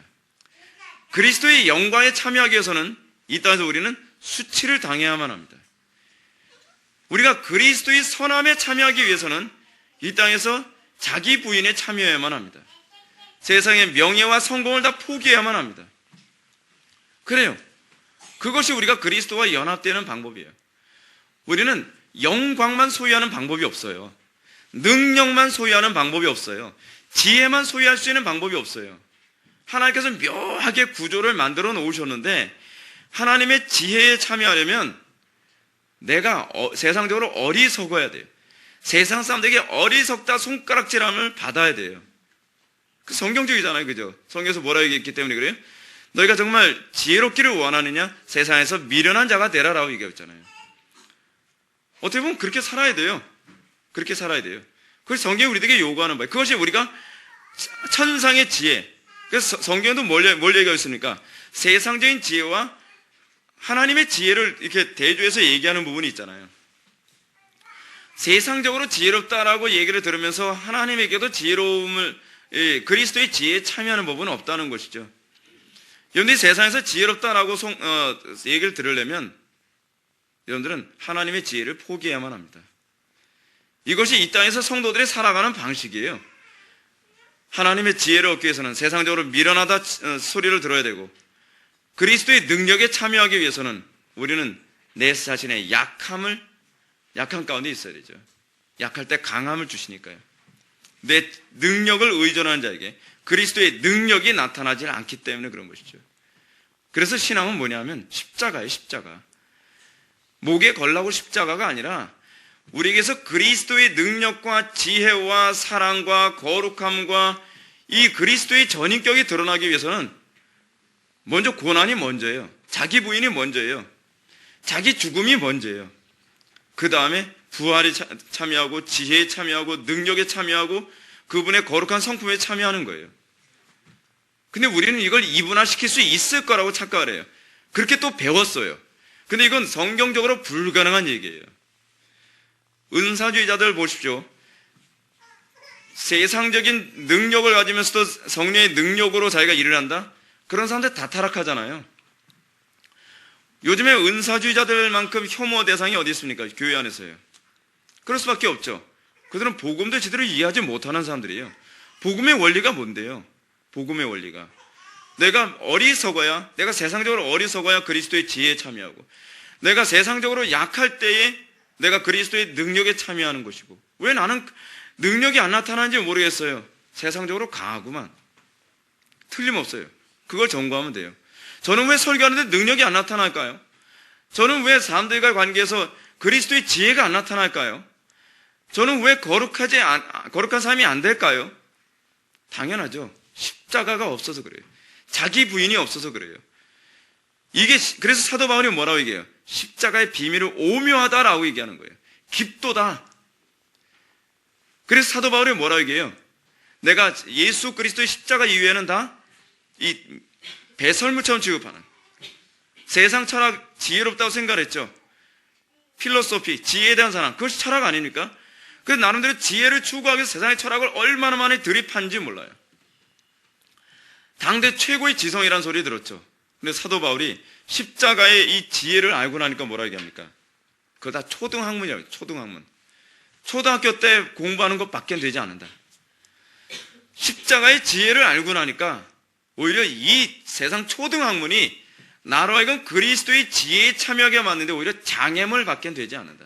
그리스도의 영광에 참여하기 위해서는 이 땅에서 우리는 수치를 당해야만 합니다. 우리가 그리스도의 선함에 참여하기 위해서는 이 땅에서 자기 부인에 참여해야만 합니다. 세상의 명예와 성공을 다 포기해야만 합니다. 그래요. 그것이 우리가 그리스도와 연합되는 방법이에요. 우리는 영광만 소유하는 방법이 없어요. 능력만 소유하는 방법이 없어요. 지혜만 소유할 수 있는 방법이 없어요. 하나님께서 묘하게 구조를 만들어 놓으셨는데 하나님의 지혜에 참여하려면 내가 세상적으로 어리석어야 돼요. 세상 사람들에게 어리석다 손가락질함을 받아야 돼요. 그 성경적이잖아요. 그죠? 성경에서 뭐라고 얘기했기 때문에 그래요? 너희가 정말 지혜롭기를 원하느냐? 세상에서 미련한 자가 되라라고 얘기했잖아요. 어떻게 보면 그렇게 살아야 돼요. 그렇게 살아야 돼요. 그것이 성경이 우리에게 요구하는 바예요. 그것이 우리가 천상의 지혜. 그래서 성경도 뭘 얘기하고 있습니까? 세상적인 지혜와 하나님의 지혜를 이렇게 대조해서 얘기하는 부분이 있잖아요. 세상적으로 지혜롭다라고 얘기를 들으면서 하나님에게도 지혜로움을, 그리스도의 지혜에 참여하는 법은 없다는 것이죠. 여러분들이 세상에서 지혜롭다라고 얘기를 들으려면 여러분들은 하나님의 지혜를 포기해야만 합니다. 이것이 이 땅에서 성도들이 살아가는 방식이에요. 하나님의 지혜를 얻기 위해서는 세상적으로 미련하다 소리를 들어야 되고, 그리스도의 능력에 참여하기 위해서는 우리는 내 자신의 약함 가운데 있어야 되죠. 약할 때 강함을 주시니까요. 내 능력을 의존하는 자에게 그리스도의 능력이 나타나지 않기 때문에 그런 것이죠. 그래서 신앙은 뭐냐면 십자가예요. 십자가. 목에 걸라고 십자가가 아니라 우리에게서 그리스도의 능력과 지혜와 사랑과 거룩함과 이 그리스도의 전인격이 드러나기 위해서는 먼저 고난이 먼저예요. 자기 부인이 먼저예요. 자기 죽음이 먼저예요. 그 다음에 부활에 참여하고 지혜에 참여하고 능력에 참여하고 그분의 거룩한 성품에 참여하는 거예요. 근데 우리는 이걸 이분화시킬 수 있을 거라고 착각을 해요. 그렇게 또 배웠어요. 근데 이건 성경적으로 불가능한 얘기예요. 은사주의자들 보십시오. 세상적인 능력을 가지면서도 성령의 능력으로 자기가 일을 한다? 그런 사람들 다 타락하잖아요. 요즘에 은사주의자들만큼 혐오 대상이 어디 있습니까? 교회 안에서요. 그럴 수밖에 없죠. 그들은 복음도 제대로 이해하지 못하는 사람들이에요. 복음의 원리가 뭔데요? 복음의 원리가 내가 세상적으로 어리석어야 그리스도의 지혜에 참여하고, 내가 세상적으로 약할 때에 내가 그리스도의 능력에 참여하는 것이고, 왜 나는 능력이 안 나타나는지 모르겠어요. 세상적으로 강하구만. 틀림없어요. 그걸 점검하면 돼요. 저는 왜 설교하는데 능력이 안 나타날까요? 저는 왜 사람들과 관계에서 그리스도의 지혜가 안 나타날까요? 저는 왜 거룩한 삶이 안 될까요? 당연하죠. 십자가가 없어서 그래요. 자기 부인이 없어서 그래요. 그래서 사도 바울이 뭐라고 얘기해요? 십자가의 비밀을 오묘하다라고 얘기하는 거예요. 깊도다. 그래서 사도 바울이 뭐라고 얘기해요? 내가 예수 그리스도의 십자가 이후에는 다 이 배설물처럼 취급하는, 세상 철학 지혜롭다고 생각했죠. 필로소피, 지혜에 대한 사람, 그것이 철학 아닙니까? 그래서 나름대로 지혜를 추구하기 위해서 세상의 철학을 얼마나 많이 들이판지 몰라요. 당대 최고의 지성이라는 소리 들었죠. 근데 사도 바울이 십자가의 이 지혜를 알고 나니까 뭐라 얘기합니까? 그거 다 초등학문이라고. 초등학문. 초등학교 때 공부하는 것밖에 되지 않는다. 십자가의 지혜를 알고 나니까 오히려 이 세상 초등학문이 나로 하여금 그리스도의 지혜에 참여하게 만드는데 오히려 장애물 밖에 되지 않는다.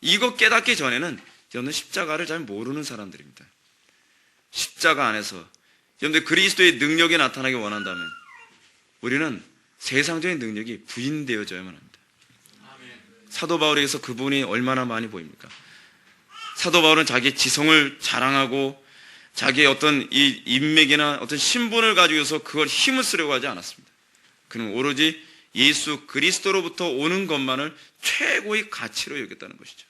이거 깨닫기 전에는 여러분들 십자가를 잘 모르는 사람들입니다. 십자가 안에서 여러분들 그리스도의 능력이 나타나기 원한다면 우리는 세상적인 능력이 부인되어져야만 합니다. 사도 바울에게서 그 부분이 얼마나 많이 보입니까? 사도 바울은 자기의 지성을 자랑하고 자기의 어떤 이 인맥이나 어떤 신분을 가지고서 그걸 힘을 쓰려고 하지 않았습니다. 그는 오로지 예수 그리스도로부터 오는 것만을 최고의 가치로 여겼다는 것이죠.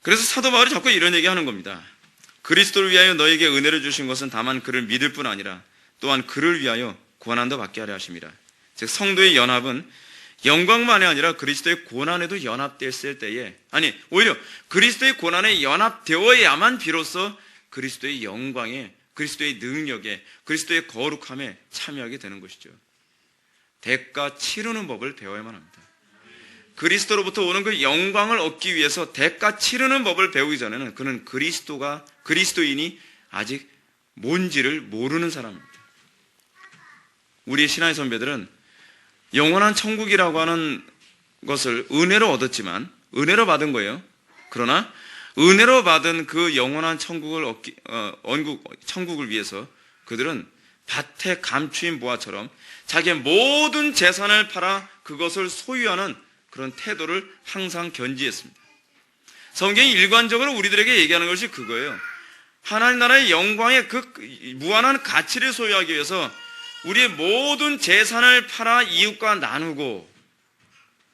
그래서 사도 바울이 자꾸 이런 얘기하는 겁니다. 그리스도를 위하여 너에게 은혜를 주신 것은 다만 그를 믿을 뿐 아니라 또한 그를 위하여 고난도 받게 하려 하심이라. 즉 성도의 연합은 영광만이 아니라 그리스도의 고난에도 연합됐을 때에, 아니 오히려 그리스도의 고난에 연합되어야만 비로소 그리스도의 영광에, 그리스도의 능력에, 그리스도의 거룩함에 참여하게 되는 것이죠. 대가 치르는 법을 배워야만 합니다. 그리스도로부터 오는 그 영광을 얻기 위해서 대가 치르는 법을 배우기 전에는 그는 그리스도인이 아직 뭔지를 모르는 사람입니다. 우리의 신앙의 선배들은 영원한 천국이라고 하는 것을 은혜로 얻었지만, 은혜로 받은 거예요. 그러나 은혜로 받은 그 영원한 천국을 위해서 그들은 밭에 감추인 보화처럼 자기의 모든 재산을 팔아 그것을 소유하는 그런 태도를 항상 견지했습니다. 성경이 일관적으로 우리들에게 얘기하는 것이 그거예요. 하나님 나라의 영광의 그 무한한 가치를 소유하기 위해서 우리의 모든 재산을 팔아 이웃과 나누고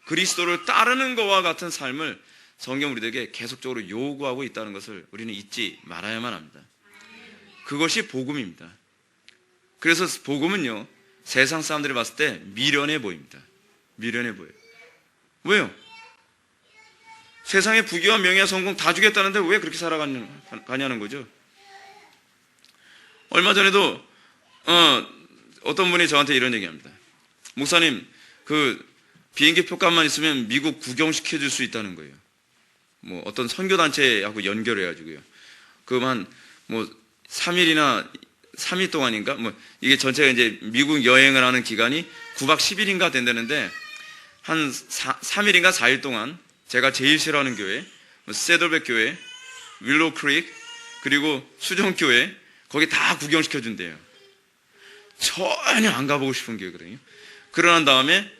그리스도를 따르는 것과 같은 삶을 성경 우리들에게 계속적으로 요구하고 있다는 것을 우리는 잊지 말아야만 합니다. 그것이 복음입니다. 그래서 복음은요, 세상 사람들이 봤을 때 미련해 보입니다. 미련해 보여요. 왜요? 세상의 부귀와 명예와 성공 다 주겠다는데 왜 그렇게 살아가냐는 거죠. 얼마 전에도 어떤 분이 저한테 이런 얘기합니다. 목사님, 그 비행기 표값만 있으면 미국 구경시켜 줄 수 있다는 거예요. 뭐 어떤 선교단체하고 연결해가지고요. 그만 뭐 3일 동안인가? 뭐 이게 전체가 이제 미국 여행을 하는 기간이 9박 10일인가 된다는데 한 3일인가 4일 동안 제가 제일 싫어하는 교회, 세더백 교회, 윌로우 크릭, 그리고 수정교회, 거기 다 구경시켜 준대요. 전혀 안 가보고 싶은 교회거든요. 그러난 다음에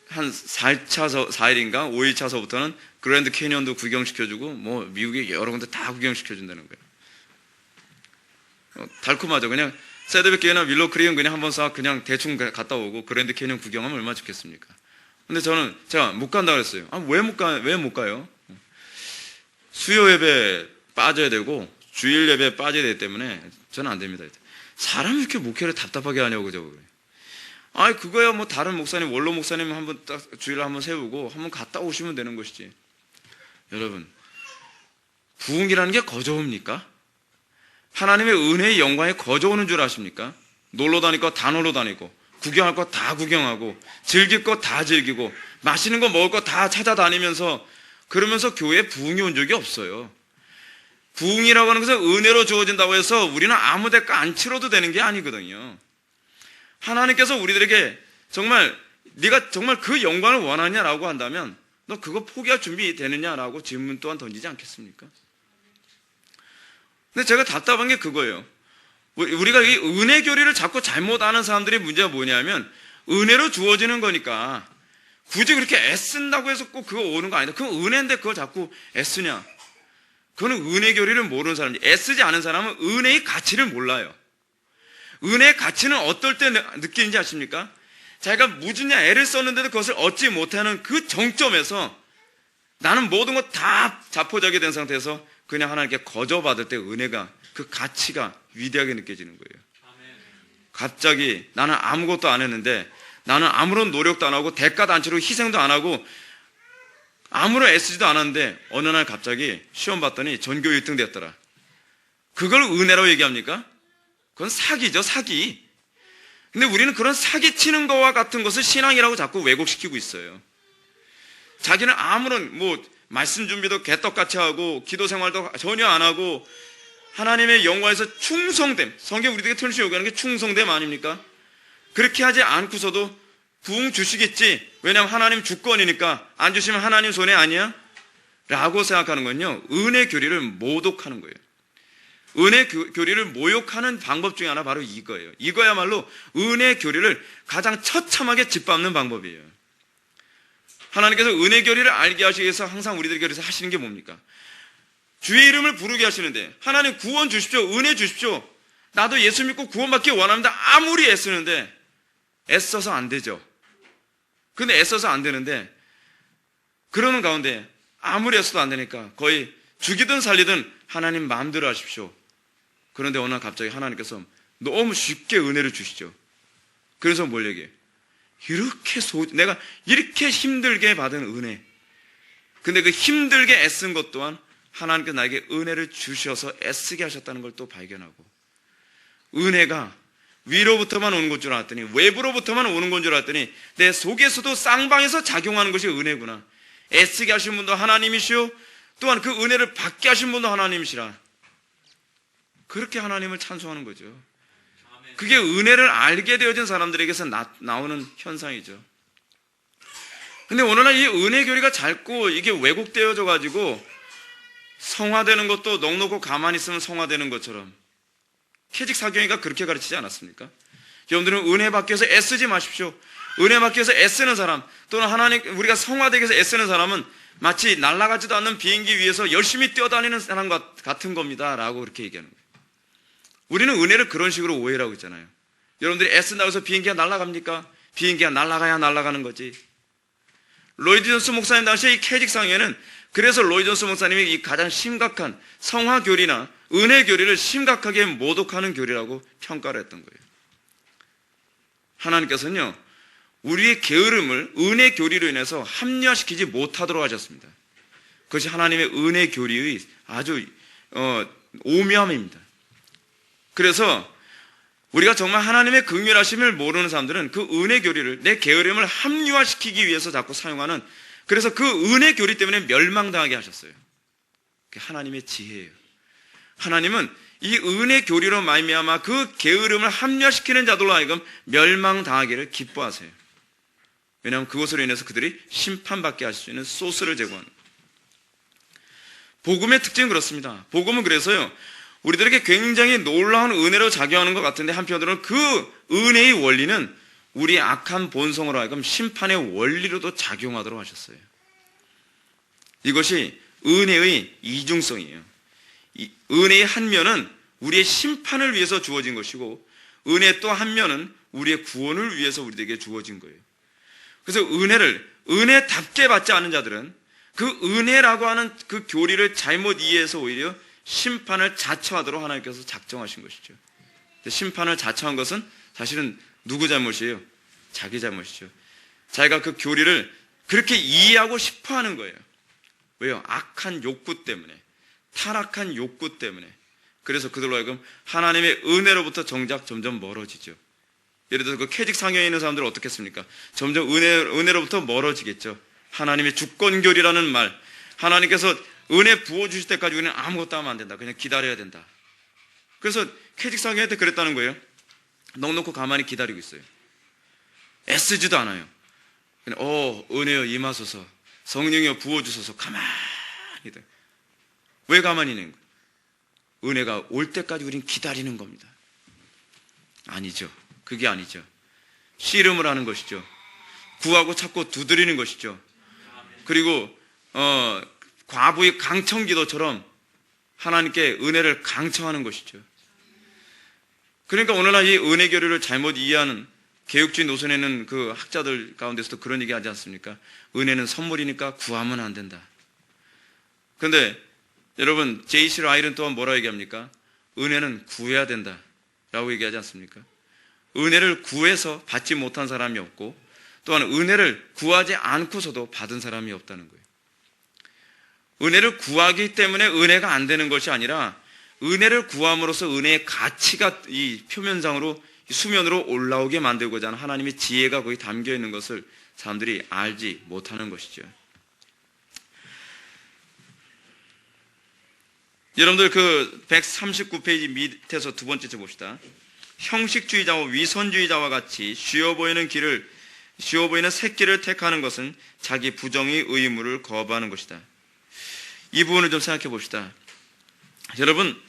한 4일인가 5일 차서부터는 그랜드 캐니언도 구경시켜주고 뭐 미국의 여러 군데 다 구경시켜준다는 거예요. 달콤하죠. 그냥 세더백 교회나 윌로우 크릭은 그냥 한번 싹 그냥 대충 갔다 오고 그랜드 캐니언 구경하면 얼마나 좋겠습니까? 근데 제가 못 간다고 그랬어요. 왜 못 가요? 수요 예배 빠져야 되고 주일 예배 빠져야 되기 때문에 저는 안 됩니다. 사람이 이렇게 목회를 답답하게 하냐고 저거. 그거야 뭐 다른 목사님, 원로 목사님 한번 딱 주일에 한번 세우고 한번 갔다 오시면 되는 것이지. 여러분, 부흥이라는 게 거저옵니까? 하나님의 은혜의 영광에 거저오는 줄 아십니까? 놀러 다닐 거 다 놀러 다니고 구경할 거 다 구경하고 즐길 거 다 즐기고 맛있는 거 먹을 거 다 찾아다니면서 그러면서 교회에 부흥이 온 적이 없어요. 부흥이라고 하는 것은 은혜로 주어진다고 해서 우리는 아무 데가 안 치러도 되는 게 아니거든요. 하나님께서 우리들에게 정말 네가 정말 그 영광을 원하냐라고 한다면 너 그거 포기할 준비 되느냐라고 질문 또한 던지지 않겠습니까? 근데 제가 답답한 게 그거예요. 우리가 이 은혜 교리를 자꾸 잘못 아는 사람들의 문제가 뭐냐면 은혜로 주어지는 거니까 굳이 그렇게 애쓴다고 해서 꼭 그거 오는 거 아니다. 그건 은혜인데 그걸 자꾸 애쓰냐? 그거는 은혜 교리를 모르는 사람이지. 애쓰지 않은 사람은 은혜의 가치를 몰라요. 은혜의 가치는 어떨 때 느끼는지 아십니까? 자기가 무진냐 애를 썼는데도 그것을 얻지 못하는 그 정점에서 나는 모든 것 다 자포자기 된 상태에서 그냥 하나님께 거저받을 때 은혜가, 그 가치가 위대하게 느껴지는 거예요. 갑자기 나는 아무것도 안 했는데, 나는 아무런 노력도 안 하고 대가도 안 치르고 희생도 안 하고 아무런 애쓰지도 않았는데 어느 날 갑자기 시험 봤더니 전교 1등 됐더라. 그걸 은혜라고 얘기합니까? 그건 사기죠, 사기. 근데 우리는 그런 사기치는 거와 같은 것을 신앙이라고 자꾸 왜곡시키고 있어요. 자기는 아무런 말씀 준비도 개떡같이 하고 기도 생활도 전혀 안 하고 하나님의 영광에서 충성됨, 성경 우리에게 틀리시 요구하는 게 충성됨 아닙니까? 그렇게 하지 않고서도 부흥 주시겠지, 왜냐하면 하나님 주권이니까, 안 주시면 하나님 손해 아니야? 라고 생각하는 건요, 은혜 교리를 모독하는 거예요. 은혜 교리를 모욕하는 방법 중에 하나 바로 이거예요. 이거야말로 은혜 교리를 가장 처참하게 짓밟는 방법이에요. 하나님께서 은혜 교리를 알게 하시기 위해서 항상 우리들에게 그래서 하시는 게 뭡니까? 주의 이름을 부르게 하시는데, 하나님 구원 주십시오, 은혜 주십시오, 나도 예수 믿고 구원받기 원합니다, 아무리 애쓰는데 애써서 안 되죠. 근데 애써서 안 되는데, 그러는 가운데 아무리 애써도 안 되니까 거의 죽이든 살리든 하나님 마음대로 하십시오. 그런데 어느 날 갑자기 하나님께서 너무 쉽게 은혜를 주시죠. 그래서 뭘 얘기해요? 내가 이렇게 힘들게 받은 은혜, 근데 그 힘들게 애쓴 것 또한 하나님께서 나에게 은혜를 주셔서 애쓰게 하셨다는 걸 또 발견하고, 은혜가 위로부터만 오는 것 줄 알았더니, 외부로부터만 오는 건 줄 알았더니 내 속에서도 쌍방에서 작용하는 것이 은혜구나. 애쓰게 하신 분도 하나님이시오, 또한 그 은혜를 받게 하신 분도 하나님이시라. 그렇게 하나님을 찬송하는 거죠. 그게 은혜를 알게 되어진 사람들에게서 나오는 현상이죠. 근데 오늘날 이 은혜 교리가 자꾸 이게 왜곡되어져 가지고 성화되는 것도 넉넉고 가만히 있으면 성화되는 것처럼, 캐직 사경이가 그렇게 가르치지 않았습니까? 여러분들은 은혜 받기 위해서 애쓰지 마십시오. 은혜 받기 위해서 애쓰는 사람, 또는 하나님 우리가 성화되기 위해서 애쓰는 사람은 마치 날아가지도 않는 비행기 위에서 열심히 뛰어다니는 사람과 같은 겁니다 라고 그렇게 얘기하는 거예요. 우리는 은혜를 그런 식으로 오해를 하고 있잖아요. 여러분들이 애쓴다고 해서 비행기가 날아갑니까? 비행기가 날아가야 날아가는 거지. 로이드 존스 목사님 당시에 이 캐직 상회는, 그래서 로이드 존스 목사님이 이 가장 심각한 성화 교리나 은혜 교리를 심각하게 모독하는 교리라고 평가를 했던 거예요. 하나님께서는요, 우리의 게으름을 은혜 교리로 인해서 합리화시키지 못하도록 하셨습니다. 그것이 하나님의 은혜 교리의 아주 오묘함입니다. 그래서 우리가 정말 하나님의 긍휼하심을 모르는 사람들은 그 은혜 교리를 내 게으름을 합리화시키기 위해서 자꾸 사용하는, 그래서 그 은혜 교리 때문에 멸망당하게 하셨어요. 그게 하나님의 지혜예요. 하나님은 이 은혜 교리로 말미암아 그 게으름을 합리화시키는 자들로 하여금 멸망당하기를 기뻐하세요. 왜냐하면 그것으로 인해서 그들이 심판받게 하실 수 있는 소스를 제공하는 거예요. 복음의 특징은 그렇습니다. 복음은 그래서요, 우리들에게 굉장히 놀라운 은혜로 작용하는 것 같은데, 한편으로는 그 은혜의 원리는 우리의 악한 본성으로 하여금 심판의 원리로도 작용하도록 하셨어요. 이것이 은혜의 이중성이에요. 은혜의 한 면은 우리의 심판을 위해서 주어진 것이고, 은혜의 또 한 면은 우리의 구원을 위해서 우리에게 주어진 거예요. 그래서 은혜를 은혜답게 받지 않은 자들은 그 은혜라고 하는 그 교리를 잘못 이해해서 오히려 심판을 자처하도록 하나님께서 작정하신 것이죠. 심판을 자처한 것은 사실은 누구 잘못이에요? 자기 잘못이죠. 자기가 그 교리를 그렇게 이해하고 싶어 하는 거예요. 왜요? 악한 욕구 때문에, 타락한 욕구 때문에. 그래서 그들로 하여금 하나님의 은혜로부터 정작 점점 멀어지죠. 예를 들어서 그 캐직 상회에 있는 사람들은 어떻겠습니까? 점점 은혜로부터 멀어지겠죠. 하나님의 주권교리라는 말, 하나님께서 은혜 부어주실 때까지 우리는 아무것도 하면 안 된다. 그냥 기다려야 된다. 그래서 캐직 상회한테 그랬다는 거예요. 넉넉고 가만히 기다리고 있어요. 애쓰지도 않아요. 그냥 은혜여 임하소서, 성령이여 부어주소서, 가만히. 왜 가만히 있는 거예요? 은혜가 올 때까지 우린 기다리는 겁니다. 아니죠. 그게 아니죠. 씨름을 하는 것이죠. 구하고 찾고 두드리는 것이죠. 그리고 과부의 강청기도처럼 하나님께 은혜를 강청하는 것이죠. 그러니까 오늘날 이 은혜 교류를 잘못 이해하는 개혁주의 노선에 있는 그 학자들 가운데서도 그런 얘기 하지 않습니까? 은혜는 선물이니까 구하면 안 된다. 그런데 여러분, J.C. 라일은 또한 뭐라 얘기합니까? 은혜는 구해야 된다 라고 얘기하지 않습니까? 은혜를 구해서 받지 못한 사람이 없고, 또한 은혜를 구하지 않고서도 받은 사람이 없다는 거예요. 은혜를 구하기 때문에 은혜가 안 되는 것이 아니라, 은혜를 구함으로써 은혜의 가치가 이 표면상으로, 수면으로 올라오게 만들고자 하는 하나님의 지혜가 거기 담겨 있는 것을 사람들이 알지 못하는 것이죠. 여러분들 그 139페이지 밑에서 두 번째 봅시다. 형식주의자와 위선주의자와 같이 쉬워 보이는 새길을 택하는 것은 자기 부정의 의무를 거부하는 것이다. 이 부분을 좀 생각해 봅시다. 여러분,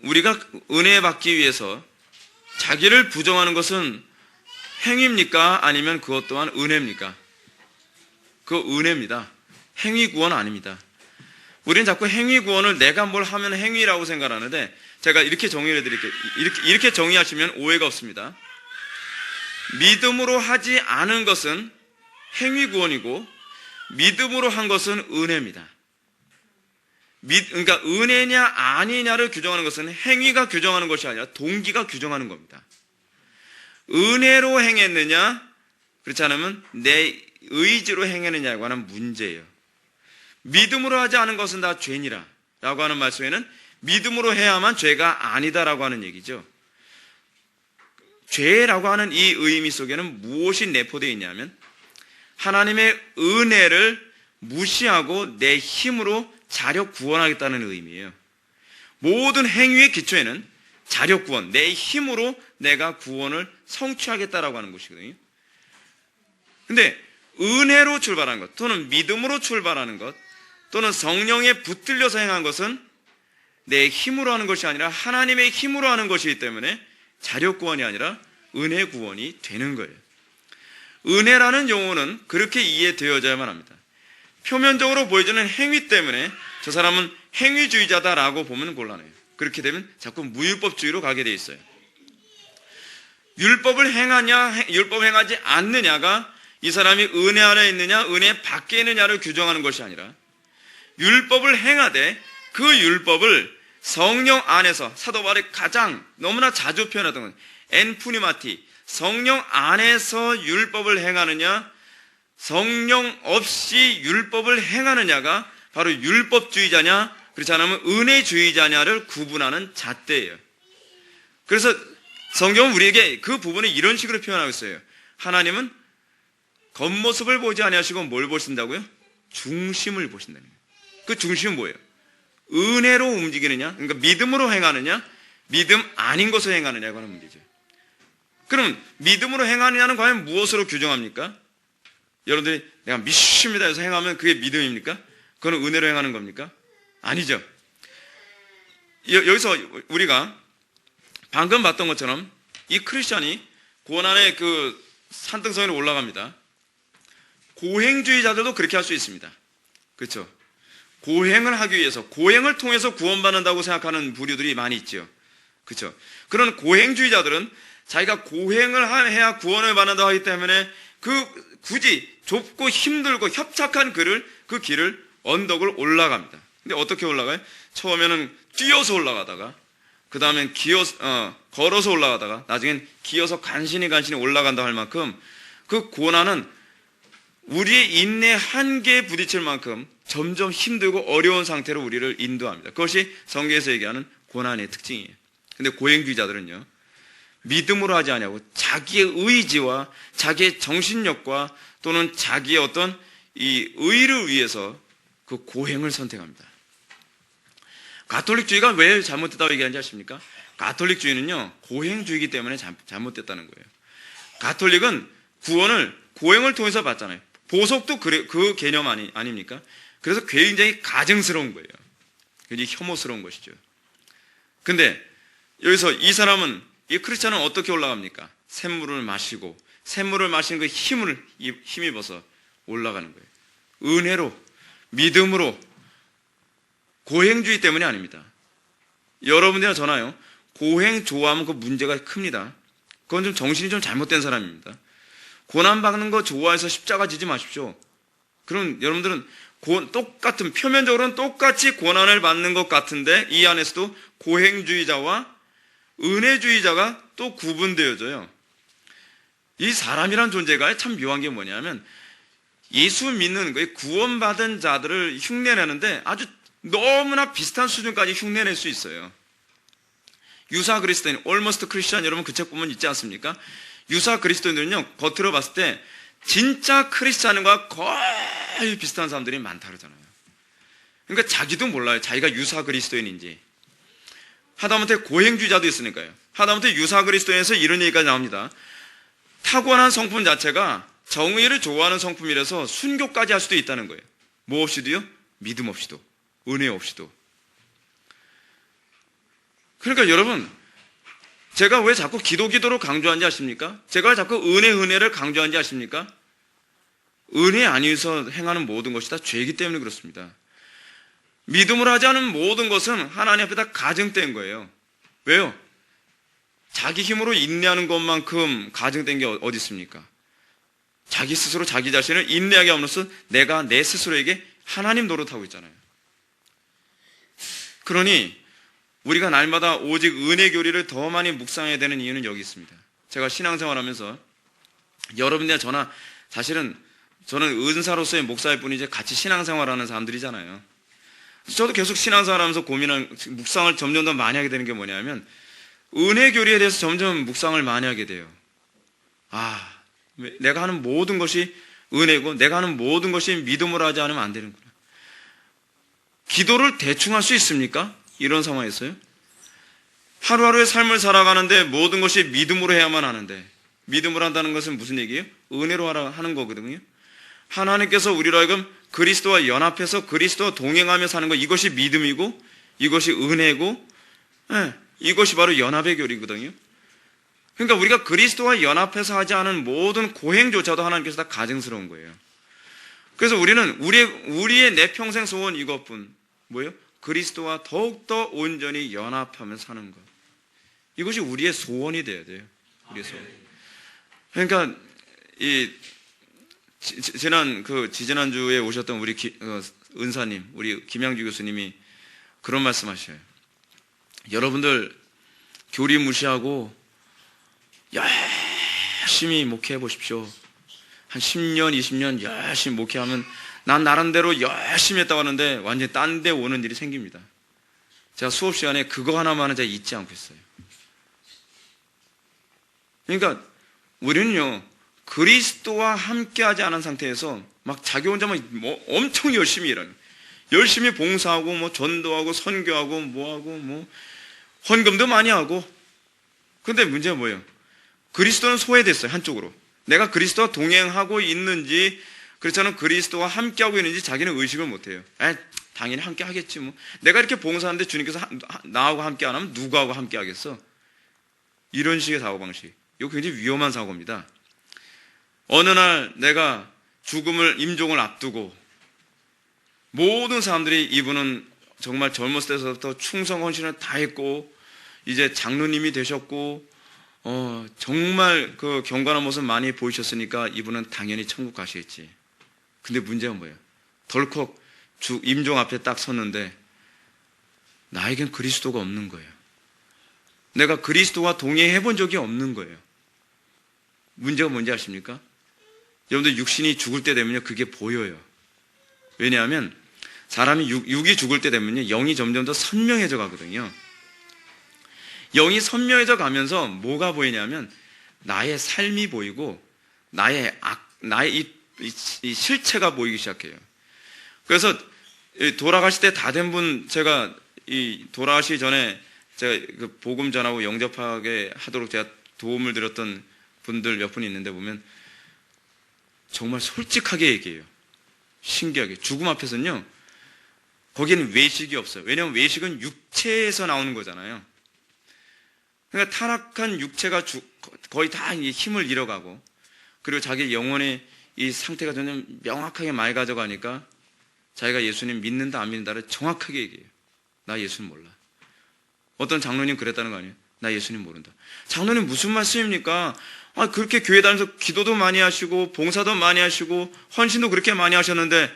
우리가 은혜 받기 위해서 자기를 부정하는 것은 행위입니까? 아니면 그것 또한 은혜입니까? 그 은혜입니다. 행위 구원 아닙니다. 우리는 자꾸 행위 구원을 내가 뭘 하면 행위라고 생각하는데, 제가 이렇게 정의를 해드릴게요. 이렇게 정의하시면 오해가 없습니다. 믿음으로 하지 않은 것은 행위 구원이고, 믿음으로 한 것은 은혜입니다. 그러니까 은혜냐 아니냐를 규정하는 것은 행위가 규정하는 것이 아니라 동기가 규정하는 겁니다. 은혜로 행했느냐, 그렇지 않으면 내 의지로 행했느냐에 관한 문제예요. 믿음으로 하지 않은 것은 다 죄니라 라고 하는 말씀에는 믿음으로 해야만 죄가 아니다라고 하는 얘기죠. 죄라고 하는 이 의미 속에는 무엇이 내포되어 있냐면, 하나님의 은혜를 무시하고 내 힘으로 자력 구원하겠다는 의미예요. 모든 행위의 기초에는 자력 구원, 내 힘으로 내가 구원을 성취하겠다라고 하는 것이거든요. 근데 은혜로 출발한 것, 또는 믿음으로 출발하는 것, 또는 성령에 붙들려서 행한 것은 내 힘으로 하는 것이 아니라 하나님의 힘으로 하는 것이기 때문에 자력 구원이 아니라 은혜 구원이 되는 거예요. 은혜라는 용어는 그렇게 이해되어져야만 합니다. 표면적으로 보여지는 행위 때문에 저 사람은 행위주의자다라고 보면 곤란해요. 그렇게 되면 자꾸 무율법주의로 가게 돼 있어요. 율법을 행하냐, 율법을 행하지 않느냐가 이 사람이 은혜 안에 있느냐, 은혜 밖에 있느냐를 규정하는 것이 아니라, 율법을 행하되 그 율법을 성령 안에서, 사도 바울이 가장 너무나 자주 표현하던 건 엔푸니마티, 성령 안에서 율법을 행하느냐, 성령 없이 율법을 행하느냐가 바로 율법주의자냐, 그렇지 않으면 은혜주의자냐를 구분하는 잣대예요. 그래서 성경은 우리에게 그 부분을 이런 식으로 표현하고 있어요. 하나님은 겉모습을 보지 아니하시고 뭘 보신다고요? 중심을 보신다는 거예요. 그 중심은 뭐예요? 은혜로 움직이느냐, 그러니까 믿음으로 행하느냐, 믿음 아닌 것을 행하느냐고 하는 문제죠. 그럼 믿음으로 행하느냐는 과연 무엇으로 규정합니까? 여러분들이 내가 믿습니다 해서 행하면 그게 믿음입니까? 그건 은혜로 행하는 겁니까? 아니죠. 여기서 우리가 방금 봤던 것처럼 이 크리스찬이 고난의 그 산등성에 올라갑니다. 고행주의자들도 그렇게 할 수 있습니다. 그렇죠? 고행을 하기 위해서, 고행을 통해서 구원받는다고 생각하는 부류들이 많이 있죠. 그렇죠? 그런 고행주의자들은 자기가 고행을 해야 구원을 받는다고 하기 때문에 굳이 좁고 힘들고 협착한 그 길을, 언덕을 올라갑니다. 근데 어떻게 올라가요? 처음에는 뛰어서 올라가다가, 그 다음엔 걸어서 올라가다가, 나중엔 기어서 간신히 올라간다 할 만큼 그 고난은 우리의 인내 한계에 부딪힐 만큼 점점 힘들고 어려운 상태로 우리를 인도합니다. 그것이 성경에서 얘기하는 고난의 특징이에요. 근데 고행주의자들은요, 믿음으로 하지 아니하고 자기의 의지와 자기의 정신력과 또는 자기의 어떤 이 의를 위해서 그 고행을 선택합니다. 가톨릭주의가 왜 잘못됐다고 얘기하는지 아십니까? 가톨릭주의는요, 고행주의이기 때문에 잘못됐다는 거예요. 가톨릭은 구원을 고행을 통해서 받잖아요. 보석도 그 개념 아닙니까? 그래서 굉장히 가증스러운 거예요. 굉장히 혐오스러운 것이죠. 근데 여기서 이 사람은, 이 크리스찬은 어떻게 올라갑니까? 샘물을 마시고 샘물을 마시는 그 힘입어서 올라가는 거예요. 은혜로, 믿음으로, 고행주의 때문이 아닙니다. 여러분들이나 저나요, 고행 좋아하면 그 문제가 큽니다. 그건 좀 정신이 좀 잘못된 사람입니다. 고난받는 거 좋아해서 십자가 지지 마십시오. 그럼 여러분들은 똑같은, 표면적으로는 똑같이 고난을 받는 것 같은데 이 안에서도 고행주의자와 은혜주의자가 또 구분되어져요. 이 사람이란 존재가 참 묘한 게 뭐냐면 예수 믿는 거에 구원받은 자들을 흉내내는데 아주 너무나 비슷한 수준까지 흉내낼 수 있어요. 유사 그리스도인, Almost Christian, 여러분 그 책 보면 있지 않습니까? 유사 그리스도인들은요, 겉으로 봤을 때 진짜 크리스찬과 거의 비슷한 사람들이 많다 그러잖아요. 그러니까 자기도 몰라요. 자기가 유사 그리스도인인지. 하다못해 고행주의자도 있으니까요. 하다못해 유사 그리스도인에서 이런 얘기가 나옵니다. 타고난 성품 자체가 정의를 좋아하는 성품이라서 순교까지 할 수도 있다는 거예요. 뭐 없이도요? 믿음 없이도, 은혜 없이도. 그러니까 여러분, 제가 왜 자꾸 기도를 강조하는지 아십니까? 제가 왜 자꾸 은혜를 강조하는지 아십니까? 은혜 아니어서 행하는 모든 것이 다 죄이기 때문에 그렇습니다. 믿음으로 하지 않은 모든 것은 하나님 앞에 다 가증된 거예요. 왜요? 자기 힘으로 인내하는 것만큼 가증된 게 어디 있습니까? 자기 스스로 자기 자신을 인내하게 함으로써 내가 내 스스로에게 하나님 노릇하고 있잖아요. 그러니 우리가 날마다 오직 은혜 교리를 더 많이 묵상해야 되는 이유는 여기 있습니다. 제가 신앙생활하면서 여러분들이나 저나 사실은 저는 은사로서의 목사일 뿐이지 같이 신앙생활하는 사람들이잖아요. 저도 계속 신앙생활하면서 묵상을 점점 더 많이 하게 되는 게 뭐냐면 은혜 교리에 대해서 점점 묵상을 많이 하게 돼요. 내가 하는 모든 것이 은혜고 내가 하는 모든 것이 믿음으로 하지 않으면 안 되는구나. 기도를 대충 할 수 있습니까? 이런 상황에서요. 하루하루의 삶을 살아가는데 모든 것이 믿음으로 해야만 하는데, 믿음으로 한다는 것은 무슨 얘기예요? 은혜로 하는 거거든요. 하나님께서 우리로 하여금 그리스도와 연합해서 그리스도와 동행하며 사는 것, 이것이 믿음이고 이것이 은혜고, 이것이 바로 연합의 교리거든요. 그러니까 우리가 그리스도와 연합해서 하지 않은 모든 고행조차도 하나님께서 다 가증스러운 거예요. 그래서 우리는 우리의 내 평생 소원 이것뿐. 뭐예요? 그리스도와 더욱더 온전히 연합하며 사는 것. 이것이 우리의 소원이 돼야 돼요. 우리의 소원. 그러니까 지지난주에 오셨던 우리 은사님, 우리 김양주 교수님이 그런 말씀하셔요. 여러분들 교리 무시하고 열심히 목회해 보십시오. 한 10년, 20년 열심히 목회하면 난 나름대로 열심히 했다고 하는데 완전히 딴 데 오는 일이 생깁니다. 제가 수업 시간에 그거 하나만은 제가 잊지 않고 있어요. 그러니까 우리는요, 그리스도와 함께하지 않은 상태에서 막 자기 혼자만 엄청 열심히 일하는, 열심히 봉사하고 전도하고 선교하고 뭐하고 헌금도 많이 하고. 근데 문제가 뭐예요? 그리스도는 소외됐어요. 한쪽으로. 내가 그리스도와 동행하고 있는지, 그렇잖아요. 그리스도와 함께하고 있는지 자기는 의식을 못해요. 당연히 함께 하겠지 뭐. 내가 이렇게 봉사하는데 주님께서 나하고 함께 안 하면 누구하고 함께 하겠어? 이런 식의 사고방식. 이거 굉장히 위험한 사고입니다. 어느 날 내가 임종을 앞두고 모든 사람들이 이분은 정말 젊었을 때부터 충성 헌신을 다 했고 이제 장로님이 되셨고 정말 그 경건한 모습 많이 보이셨으니까 이분은 당연히 천국 가시겠지. 근데 문제가 뭐예요? 덜컥 임종 앞에 딱 섰는데 나에겐 그리스도가 없는 거예요. 내가 그리스도와 동행해 본 적이 없는 거예요. 문제가 뭔지 아십니까? 여러분들 육신이 죽을 때 되면요 그게 보여요. 왜냐하면 사람이 육이 죽을 때 되면요 영이 점점 더 선명해져 가거든요. 영이 선명해져 가면서 뭐가 보이냐면 나의 삶이 보이고 나의 이 실체가 보이기 시작해요. 그래서 돌아가실 때 다 된 분, 제가 돌아가시기 전에 제가 그 복음 전하고 영접하게 하도록 제가 도움을 드렸던 분들 몇 분이 있는데 보면 정말 솔직하게 얘기해요. 신기하게. 죽음 앞에서는요 거기에는 외식이 없어요. 왜냐하면 외식은 육체에서 나오는 거잖아요. 그러니까 타락한 육체가 거의 다 힘을 잃어가고 그리고 자기 영혼의 이 상태가 점점 명확하게 맑아져 가니까 자기가 예수님 믿는다 안 믿는다를 정확하게 얘기해요. 나 예수님 몰라. 어떤 장로님 그랬다는 거 아니에요? 나 예수님 모른다. 장로님 무슨 말씀입니까? 그렇게 교회 다니면서 기도도 많이 하시고 봉사도 많이 하시고 헌신도 그렇게 많이 하셨는데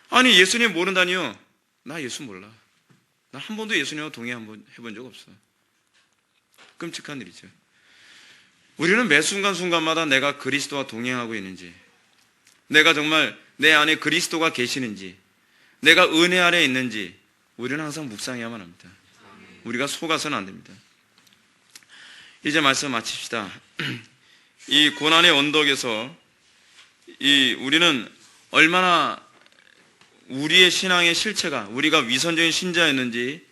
아니 예수님 모른다니요? 나 예수 몰라. 나 한 번도 예수님하고 동의 한번 해본 적 없어. 끔찍한 일이죠. 우리는 매 순간순간마다 내가 그리스도와 동행하고 있는지, 내가 정말 내 안에 그리스도가 계시는지, 내가 은혜 아래 있는지 우리는 항상 묵상해야만 합니다. 우리가 속아서는 안 됩니다. 이제 말씀 마칩시다. 이 고난의 언덕에서 우리는 얼마나 우리의 신앙의 실체가, 우리가 위선적인 신자였는지,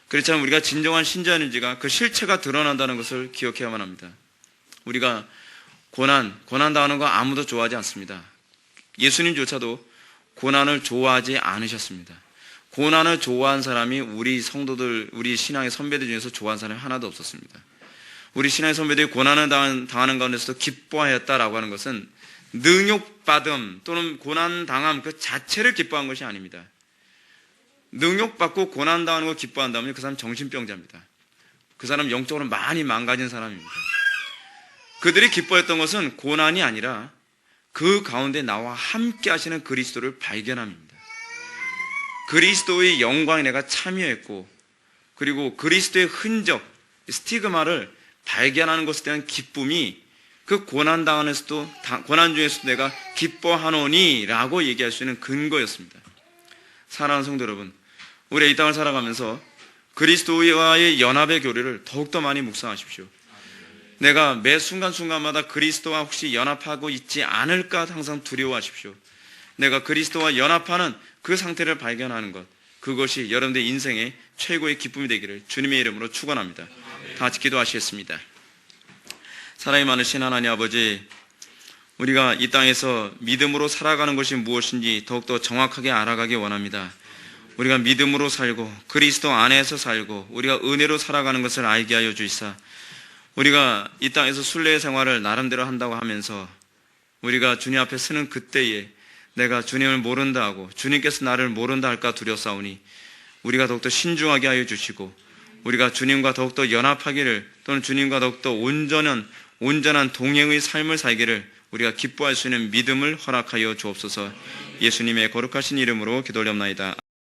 그렇지 않으면 우리가 진정한 신자였는지가 그 실체가 드러난다는 것을 기억해야만 합니다. 우리가 고난 당하는 거 아무도 좋아하지 않습니다. 예수님조차도 고난을 좋아하지 않으셨습니다. 고난을 좋아한 사람이 우리 성도들, 우리 신앙의 선배들 중에서 좋아하는 사람이 하나도 없었습니다. 우리 신앙의 선배들이 고난을 당하는 가운데서도 기뻐하였다라고 하는 것은 능욕받음 또는 고난당함 그 자체를 기뻐한 것이 아닙니다. 능욕받고 고난당하는 걸 기뻐한다면 그 사람 정신병자입니다. 그 사람 영적으로 많이 망가진 사람입니다. 그들이 기뻐했던 것은 고난이 아니라 그 가운데 나와 함께 하시는 그리스도를 발견함입니다. 그리스도의 영광에 내가 참여했고, 그리고 그리스도의 흔적, 스티그마를 발견하는 것에 대한 기쁨이 그 고난 중에서도 내가 기뻐하노니 라고 얘기할 수 있는 근거였습니다. 사랑하는 성도 여러분, 우리 이 땅을 살아가면서 그리스도와의 연합의 교리를 더욱더 많이 묵상하십시오. 내가 매 순간순간마다 그리스도와 혹시 연합하고 있지 않을까 항상 두려워하십시오. 내가 그리스도와 연합하는 그 상태를 발견하는 것, 그것이 여러분들의 인생의 최고의 기쁨이 되기를 주님의 이름으로 축원합니다. 다 같이 기도하시겠습니다. 사랑이 많으신 하나님 아버지, 우리가 이 땅에서 믿음으로 살아가는 것이 무엇인지 더욱더 정확하게 알아가기 원합니다. 우리가 믿음으로 살고 그리스도 안에서 살고 우리가 은혜로 살아가는 것을 알게 하여 주시사, 우리가 이 땅에서 순례의 생활을 나름대로 한다고 하면서 우리가 주님 앞에 서는 그때에 내가 주님을 모른다 하고 주님께서 나를 모른다 할까 두려싸우니 우리가 더욱더 신중하게 하여 주시고, 우리가 주님과 더욱더 연합하기를, 또는 주님과 더욱더 온전한 동행의 삶을 살기를 우리가 기뻐할 수 있는 믿음을 허락하여 주옵소서. 예수님의 거룩하신 이름으로 기도 올려옵나이다.